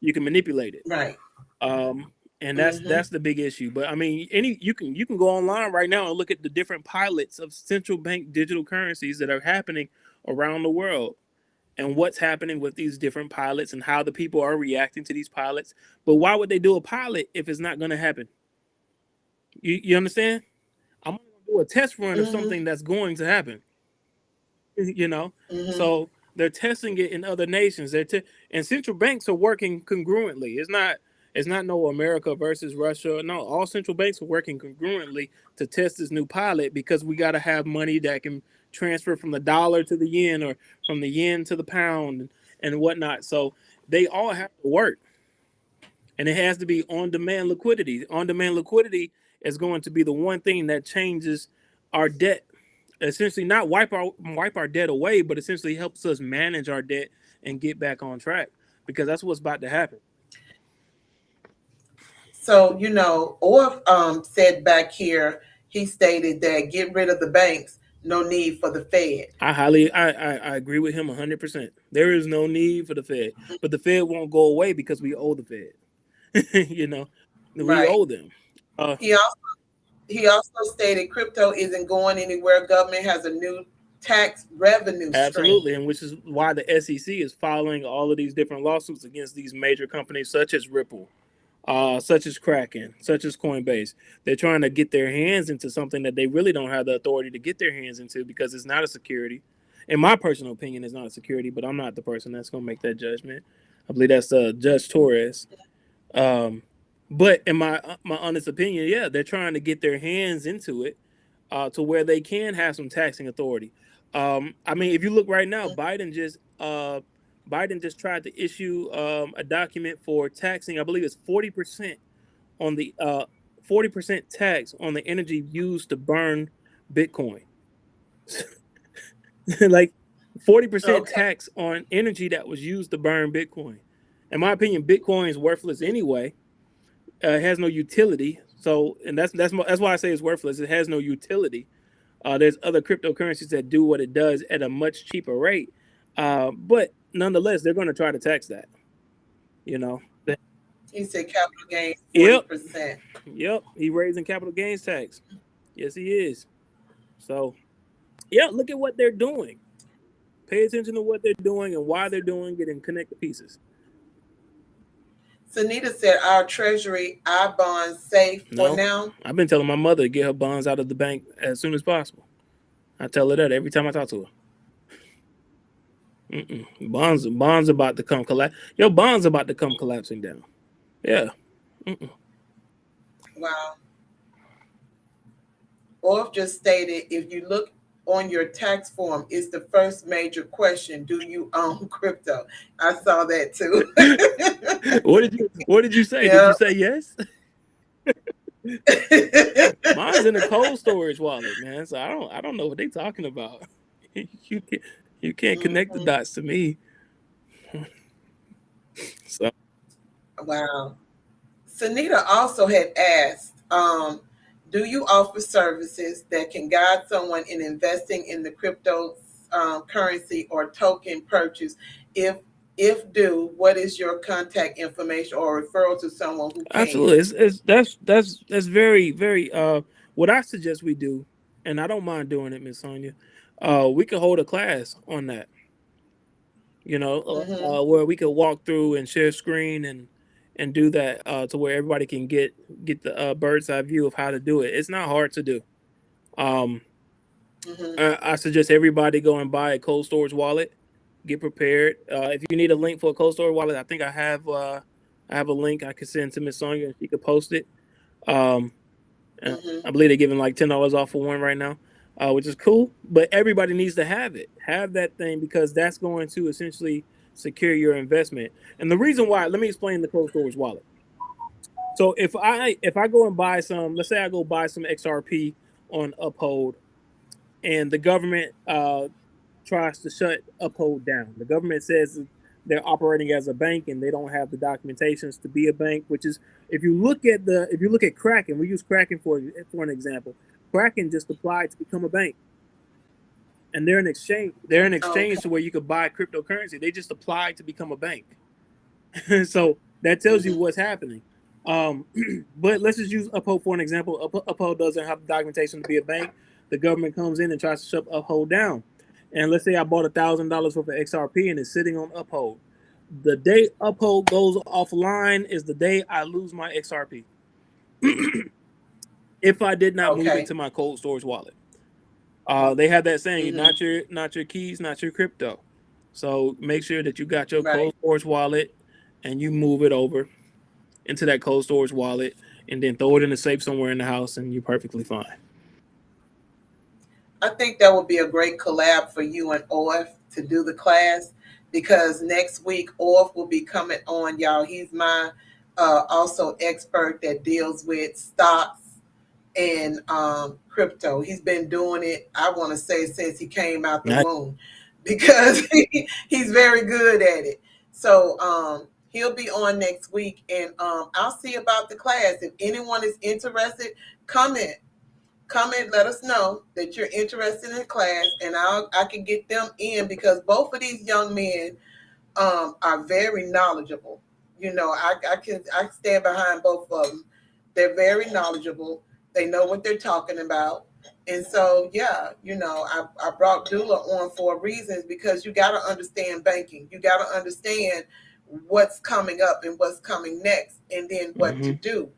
You can manipulate it. Right. Um, and that's Mm-hmm. that's the big issue. But I mean, you can go online right now and look at the different pilots of central bank digital currencies that are happening around the world and what's happening with these different pilots and how the people are reacting to these pilots. But why would they do a pilot if it's not going to happen? You understand? I'm only going to do do a test run of Mm-hmm. something that's going to happen. you know. Mm-hmm. So they're testing it in other nations. And central banks are working congruently. It's not no America versus Russia. No, all central banks are working congruently to test this new pilot because we got to have money that can transfer from the dollar to the yen or from the yen to the pound and whatnot. So they all have to work, and it has to be on demand liquidity. On demand liquidity is going to be the one thing that changes our debt, essentially not wipe our debt away, but essentially helps us manage our debt and get back on track, because that's what's about to happen. So, Orff said back here, he stated that get rid of the banks, no need for the Fed. I agree with him 100%. There is no need for the Fed, but the Fed won't go away because we owe the Fed. We Right. owe them. Uh, He also, he also stated crypto isn't going anywhere. Government has a new tax revenue stream. Absolutely, and which is why the SEC is filing all of these different lawsuits against these major companies such as Ripple, such as Kraken, such as Coinbase. They're trying to get their hands into something that they really don't have the authority to get their hands into because it's not a security. In my personal opinion, it's not a security, but I'm not the person that's going to make that judgment. I believe that's Judge Torres. Um, but in my honest opinion, yeah, they're trying to get their hands into it to where they can have some taxing authority. I mean, if you look right now, Biden just tried to issue a document for taxing. I believe it's 40% on the 40% tax on the energy used to burn Bitcoin. Like 40% Okay. tax on energy that was used to burn Bitcoin. In my opinion, Bitcoin is worthless anyway. It has no utility. So, and that's why I say it's worthless. It has no utility. There's other cryptocurrencies that do what it does at a much cheaper rate, but nonetheless, they're going to try to tax that. You know. He said capital gains Yep, 40%. yep. He raising capital gains tax. Yes, he is. So, yeah, look at what they're doing. Pay attention to what they're doing and why they're doing it, and connect the pieces. Sunita said our treasury, our bonds safe for No, now. I've been telling my mother to get her bonds out of the bank as soon as possible. I tell her that every time I talk to her. Mm-mm. Bonds about to come collapse. Your bonds about to come collapsing down. Yeah. Mm-mm. Wow. Orff just stated if you look on your tax form, it's the first major question. Do you own crypto? I saw that too. What did you say? Did Yeah. you say yes? Mine's in a cold storage wallet, man. So I don't know what they talking about. you can you can't connect the Mhm. dots to me. So Wow. Sunita also had asked, do you offer services that can guide someone in investing in the crypto currency or token purchase? If if do, what is your contact information or referral to someone who can? absolutely, it's that's very very what I suggest we do, and I don't mind doing it, Miss Sonia. We could hold a class on that, Mm-hmm. where we could walk through and share screen and do that to where everybody can get the bird's eye view of how to do it. It's not hard to do. Um, Mm-hmm. I suggest everybody go and buy a cold storage wallet. Get prepared. If you need a link for a cold storage wallet, I think I have a link I could send to Miss Sonia and she could post it. Um, Mm-hmm. I believe they're giving like $10 off for one right now, which is cool. But everybody needs to have it. Have that thing because that's going to essentially secure your investment. And the reason why, let me explain the cold storage wallet. So if I go and buy some, let's say I go buy some XRP on Uphold, and the government tries to shut Uphold down. The government says they're operating as a bank and they don't have the documentations to be a bank. Which is, if you look at Kraken, we use Kraken for an example. Kraken just applied to become a bank, and they're an exchange. They're an Okay. exchange to where you could buy cryptocurrency. They just applied to become a bank. So that tells you Mm-hmm. what's happening. Um, but let's just use Uphold for an example. Uphold doesn't have the documentation to be a bank. The government comes in and tries to shut Uphold down. And let's say I bought $1,000 worth of XRP and it's sitting on Uphold. The day Uphold goes offline is the day I lose my XRP. if I did not move it Okay. to my cold storage wallet. They have that saying, Mm-hmm. not your keys, not your crypto. So make sure that you got your Right. cold storage wallet and you move it over into that cold storage wallet and then throw it in a safe somewhere in the house and you're perfectly fine. I think that would be a great collab for you and Orf to do the class because next week Orf will be coming on, y'all. He's my also expert that deals with stocks and crypto. He's been doing it, I want to say, since he came out the Nice. womb because he's very good at it. So he'll be on next week and I'll see about the class. If anyone is interested, comment comment, let us know that you're interested in the class, and I can get them in because both of these young men are very knowledgeable. You know, I stand behind both of them. They're very knowledgeable. They know what they're talking about, and so yeah, you know, I brought Dula on for a reason because you got to understand banking. You got to understand what's coming up and what's coming next, and then what to Hmm. do.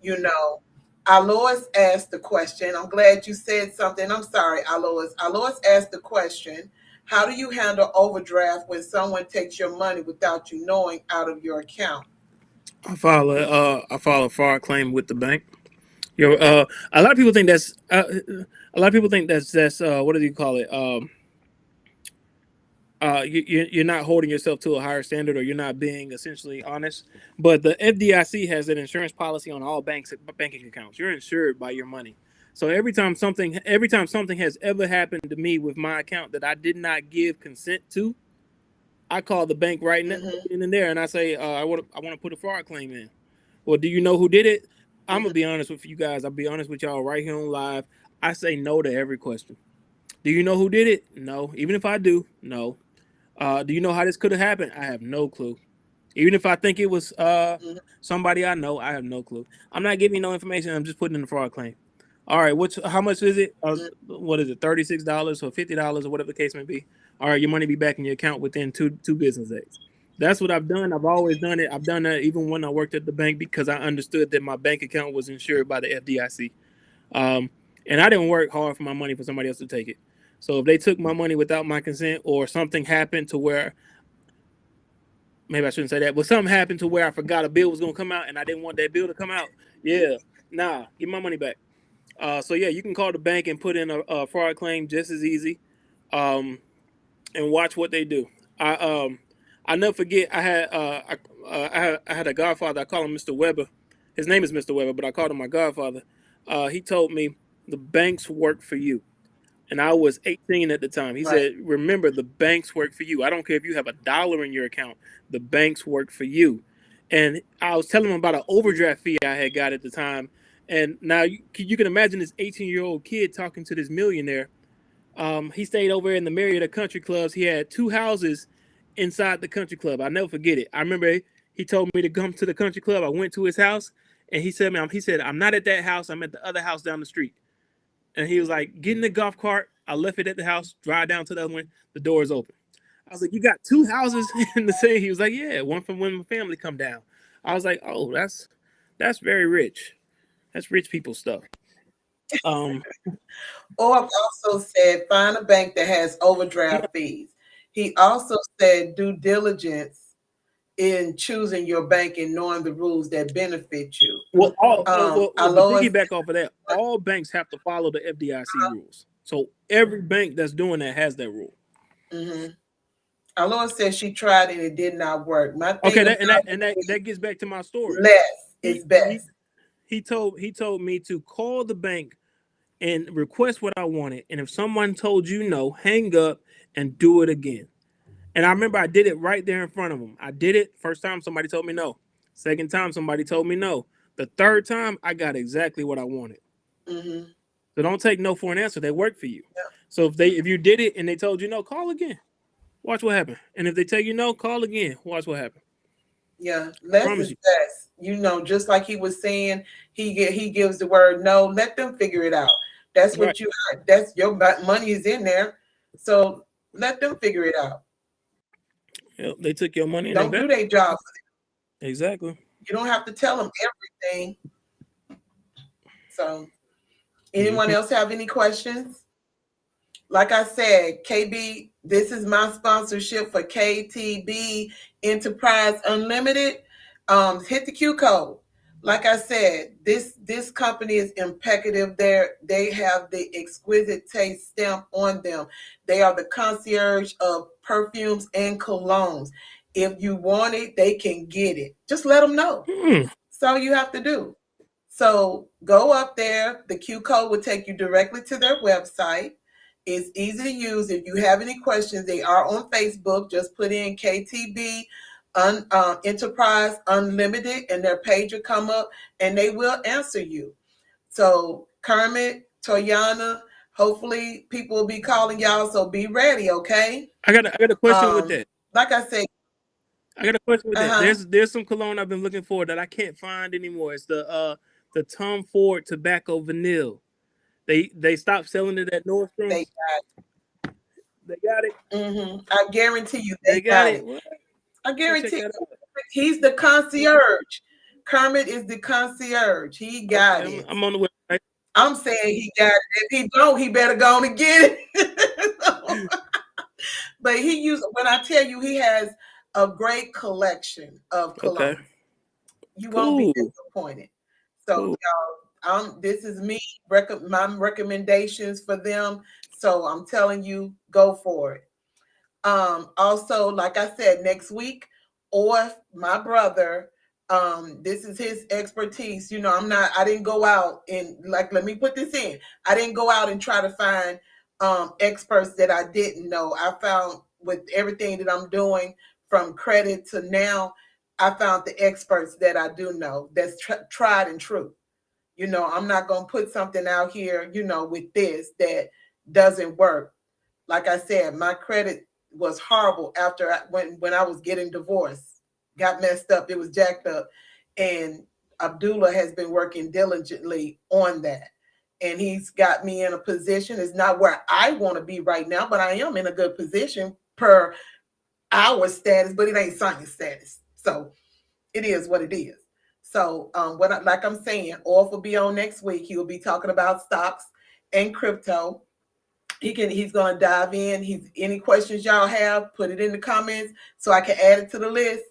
You know, Alois asked the question. I'm glad you said something. I'm sorry, Alois. Alois asked the question, how do you handle overdraft when someone takes your money without you knowing out of your account? I file a fraud claim with the bank. Your a lot of people think that's a lot of people think that's what do you call it? You're not holding yourself to a higher standard, or you're not being essentially honest. But the FDIC has an insurance policy on all banks banking accounts. You're insured by your money. So every time something has ever happened to me with my account that I did not give consent to, I call the bank Mm-hmm, in there and I say, I want to put a fraud claim in. Well, do you know who did it? I'm gonna mm-hmm, be honest with you guys. I'll be honest with y'all right here on live. I say no to every question. Do you know who did it? No. Even if I do, no. Do you know how this could have happened? I have no clue. Even if I think it was mm-hmm, somebody I know, I have no clue. I'm not giving you no information. I'm just putting in a fraud claim. All right, how much is it? What is it? $36 or $50 or whatever the case may be. All right, your money be back in your account within two business days. That's what I've done. I've always done it. I've done that even when I worked at the bank because I understood that my bank account was insured by the FDIC. Um, and I didn't work hard for my money for somebody else to take it. So if they took my money without my consent, or something happened to where, maybe I shouldn't say that, but something happened to where I forgot a bill was gonna come out and I didn't want that bill to come out, yeah, nah, give my money back. So yeah, you can call the bank and put in a fraud claim just as easy, um, and watch what they do. I I never forget. I had a godfather. I call him Mr. Weber. His name is Mr. Weber, but I called him my godfather. He told me the banks work for you, and I was 18 at the time. He right. said, "Remember, the banks work for you. I don't care if you have $1 in your account. The banks work for you." And I was telling him about an overdraft fee I had got at the time. And now you can imagine this 18-year-old kid talking to this millionaire. He stayed over in the Marietta Country Clubs. He had two houses inside the country club. I'll never forget it. I remember he told me to come to the country club. I went to his house, and he said, "I'm not at that house. I'm at the other house down the street." And he was like, "Get in the golf cart." I left it at the house, drive down to the other one. The door is open. I was like, "You got two houses in the same?" He was like, "Yeah, one from when my family come down." I was like, "Oh, that's very rich. That's rich people stuff." Um, Or I've also said find a bank that has yeah. overdraft fees. He also said due diligence in choosing your bank and knowing the rules that benefit you. To Alois, piggyback off of that, all banks have to follow the FDIC rules. So every bank that's doing that has that rule. mm-hmm. Alois said she tried and it did not work. My Okay, thing about that gets back to my story. less He is he best. he told me to call the bank and request what I wanted. And if someone told you no, hang up and do it again. And I remember I did it right there in front of them. I did it first time, somebody told me no. Second time, somebody told me no. The third time, I got exactly what I wanted. Mm-hmm. So don't take no for an answer. They work for you. Yeah, So if you did it and they told you no, call again. Watch what happened. And if they tell you no, call again. Watch what happened. yeah, I less promise is you. best. You know, just like he was saying, he gives the word no. Let them figure it out. That's Right. what you. That's your money is in there, so let them figure it out. Yep, they took your money and they Don't back. do their job. Exactly. You don't have to tell them everything. So, anyone Hmm. else have any questions? Like I said, KB, this is my sponsorship for KTB Enterprise Unlimited. Hit the Q code. Like I said, this company is impeccable. They have the exquisite taste stamp on them. They are the concierge of perfumes and colognes. If you want it, they can get it. Just let them know. Hmm. That's all you have to do. So go up there. The Q code will take you directly to their website. It's easy to use. If you have any questions, they are on Facebook. Just put in KTB Enterprise Unlimited, and their page will come up, and they will answer you. So Kermit, Toyana, hopefully people will be calling y'all. So be ready, okay? I got a question with Um, that. like I said, I got a question with that. uh-huh. There's some cologne I've been looking for that I can't find anymore. It's the Tom Ford Tobacco Vanille. They stopped selling it at They Nordstrom's. They got it. I guarantee you they They got got it. it. What? I Go check guarantee that out. he's the concierge. Kermit is the concierge. He Okay, got it. I'm on the website. I'm saying he got it. If he don't, he better go on and get it. But he used when I tell you he has a great collection of Okay, colognes. You won't be cool, disappointed. So cool. y'all, this is me my recommendations for them. So I'm telling you, go for it. Also, like I said, next week, or my brother, this is his expertise. You know, I didn't go out and like, let me put this in. I didn't go out and try to find experts that I didn't know. I found with everything that I'm doing from credit to now, I found the experts that I do know that's tried and true. You know, I'm not going to put something out here, with this that doesn't work. Like I said, my credit was horrible after when I was getting divorced. Got messed up. It was jacked up. And Abdullah has been working diligently on that. And he's got me in a position. It's not where I want to be right now, but I am in a good position per our status, but it ain't science status. So it is what it is. So like I'm saying, Orf will be on next week. He will be talking about stocks and crypto. He's gonna dive in. He's any questions y'all have, put it in the comments so I can add it to the list.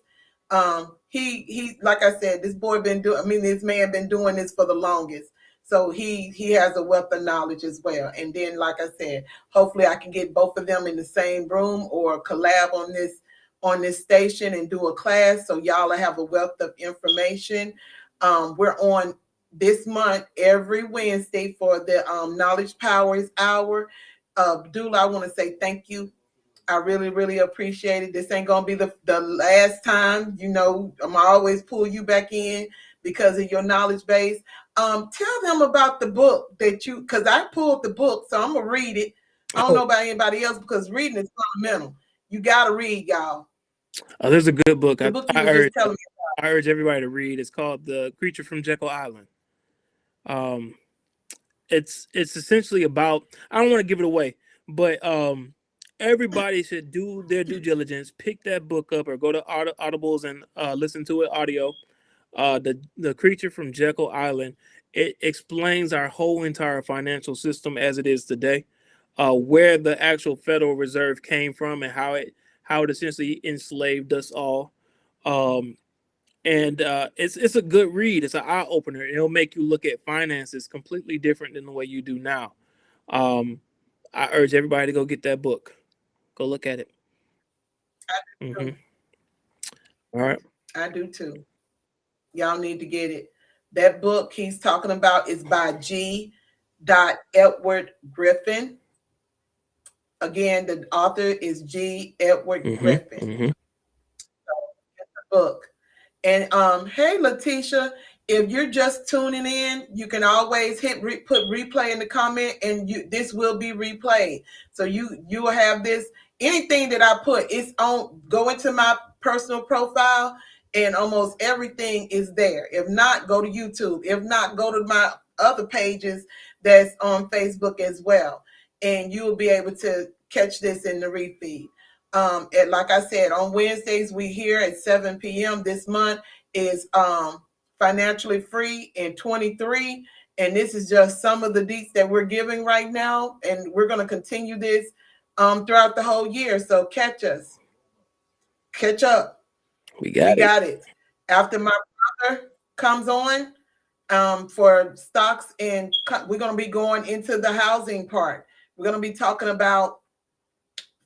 He like I said, this man been doing this for the longest. So he has a wealth of knowledge as well. And then like I said, hopefully I can get both of them in the same room or collab on this station and do a class so y'all will have a wealth of information. We're on this month every Wednesday for the Knowledge Powers Hour. Abdullah, I want to say thank you. I really, really appreciate it. This ain't gonna be the last time. You know, I'm always pull you back in because of your knowledge base. Tell them about the book because I pulled the book, so I'm gonna read it. I don't know Oh, about anybody else because reading is fundamental. You gotta read, y'all. there's a good book. The I book you I was just urge telling me. I urge everybody to read. It's called The Creature from Jekyll Island. Um, it's essentially about. I don't want to give it away, but everybody should do their due diligence. Pick that book up or go to Audibles and listen to it audio. The Creature from Jekyll Island. It explains our whole entire financial system as it is today, where the actual Federal Reserve came from and how it essentially enslaved us all. Um, and it's a good read. It's an eye opener. It'll make you look at finances completely different than the way you do now. Um, I urge everybody to go get that book. Go look at it. Hmm. All right. I do too. Y'all need to get it. That book he's talking about is by G. Edward Griffin. Again, the author is G. Edward Hmm. Griffin. Hmm. Book. And hey, Letitia, if you're just tuning in, you can always put replay in the comment, and this will be replayed. So you will have this. Anything that I put, it's on. Go into my personal profile, and almost everything is there. If not, go to YouTube. If not, go to my other pages that's on Facebook as well, and you will be able to catch this in the refeed. Like I said, on Wednesdays, we here at 7 p.m. This month is financially free in 23. And this is just some of the deets that we're giving right now. And we're going to continue this throughout the whole year. So catch us, catch up. We We got it. got it. After my brother comes on for stocks, and we're going to be going into the housing part. We're going to be talking about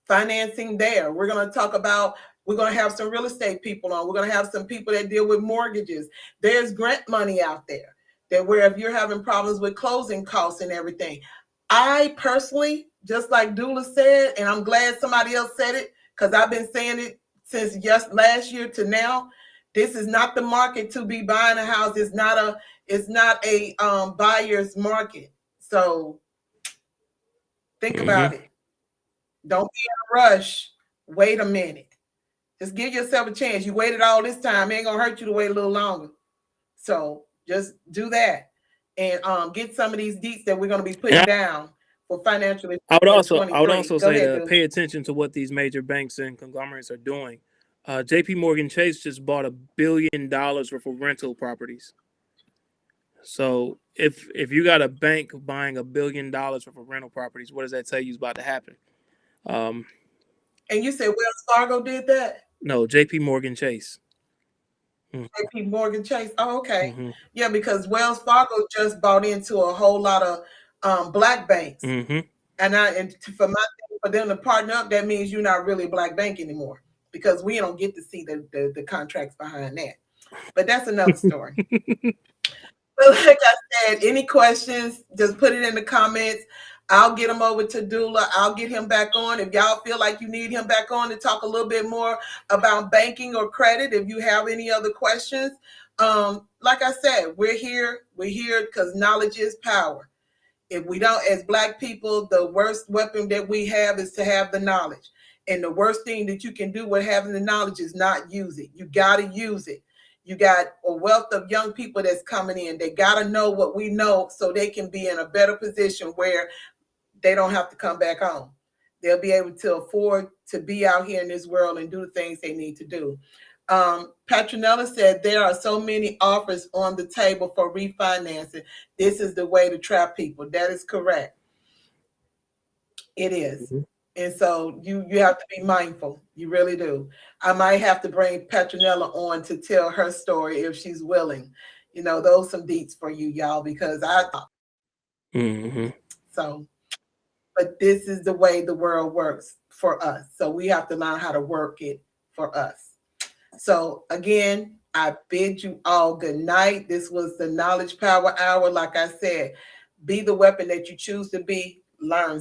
financing there. We're going to talk about, we're going to have some real estate people on. We're going to have some people that deal with mortgages. There's grant money out there that where if you're having problems with closing costs and everything. I personally, just like Dula said, and I'm glad somebody else said it because I've been saying it since just last year to now. This is not the market to be buying a house. It's not a buyer's market. So think Hmm. about it. Don't be in a rush. Wait a minute. Just give yourself a chance. You waited all this time. It ain't gonna hurt you to wait a little longer. So just do that and get some of these deets that we're gonna be And putting down for financial I would in also I would 23. also Go say ahead, to Duke. pay attention to what these major banks and conglomerates are doing. J.P. Morgan Chase just bought $1 billion worth of rental properties. So if you got a bank buying $1 billion worth of rental properties, what does that tell you is about to happen? Um, And you said Wells Fargo did that? no, J.P. Morgan Chase. JP Morgan Chase. Oh, okay. Mm-hmm. Yeah, because Wells Fargo just bought into a whole lot of black banks. Mm-hmm. For for them to partner up, that means you're not really a black bank anymore because we don't get to see the contracts behind that. But that's another story. But like I said, any questions, just put it in the comments. I'll get him over to Dula. I'll get him back on. If y'all feel like you need him back on to talk a little bit more about banking or credit, if you have any other questions, like I said, we're here. We're here because knowledge is power. If we don't, as black people, the worst weapon that we have is to have the knowledge. And the worst thing that you can do with having the knowledge is not use it. You got to use it. You got a wealth of young people that's coming in. They got to know what we know so they can be in a better position where they don't have to come back home. They'll be able to afford to be out here in this world and do the things they need to do. Patronella said there are so many offers on the table for refinancing. This is the way to trap people. That is correct. It is. Mm-hmm. And so you have to be mindful. You really do. I might have to bring Petronella on to tell her story if she's willing. You know, those some deets for you, y'all, because I Mm-hmm. so but this is the way the world works for us. So we have to learn how to work it for us. So again, I bid you all good night. This was the Knowledge Power Hour. Like I said, be the weapon that you choose to be. Learn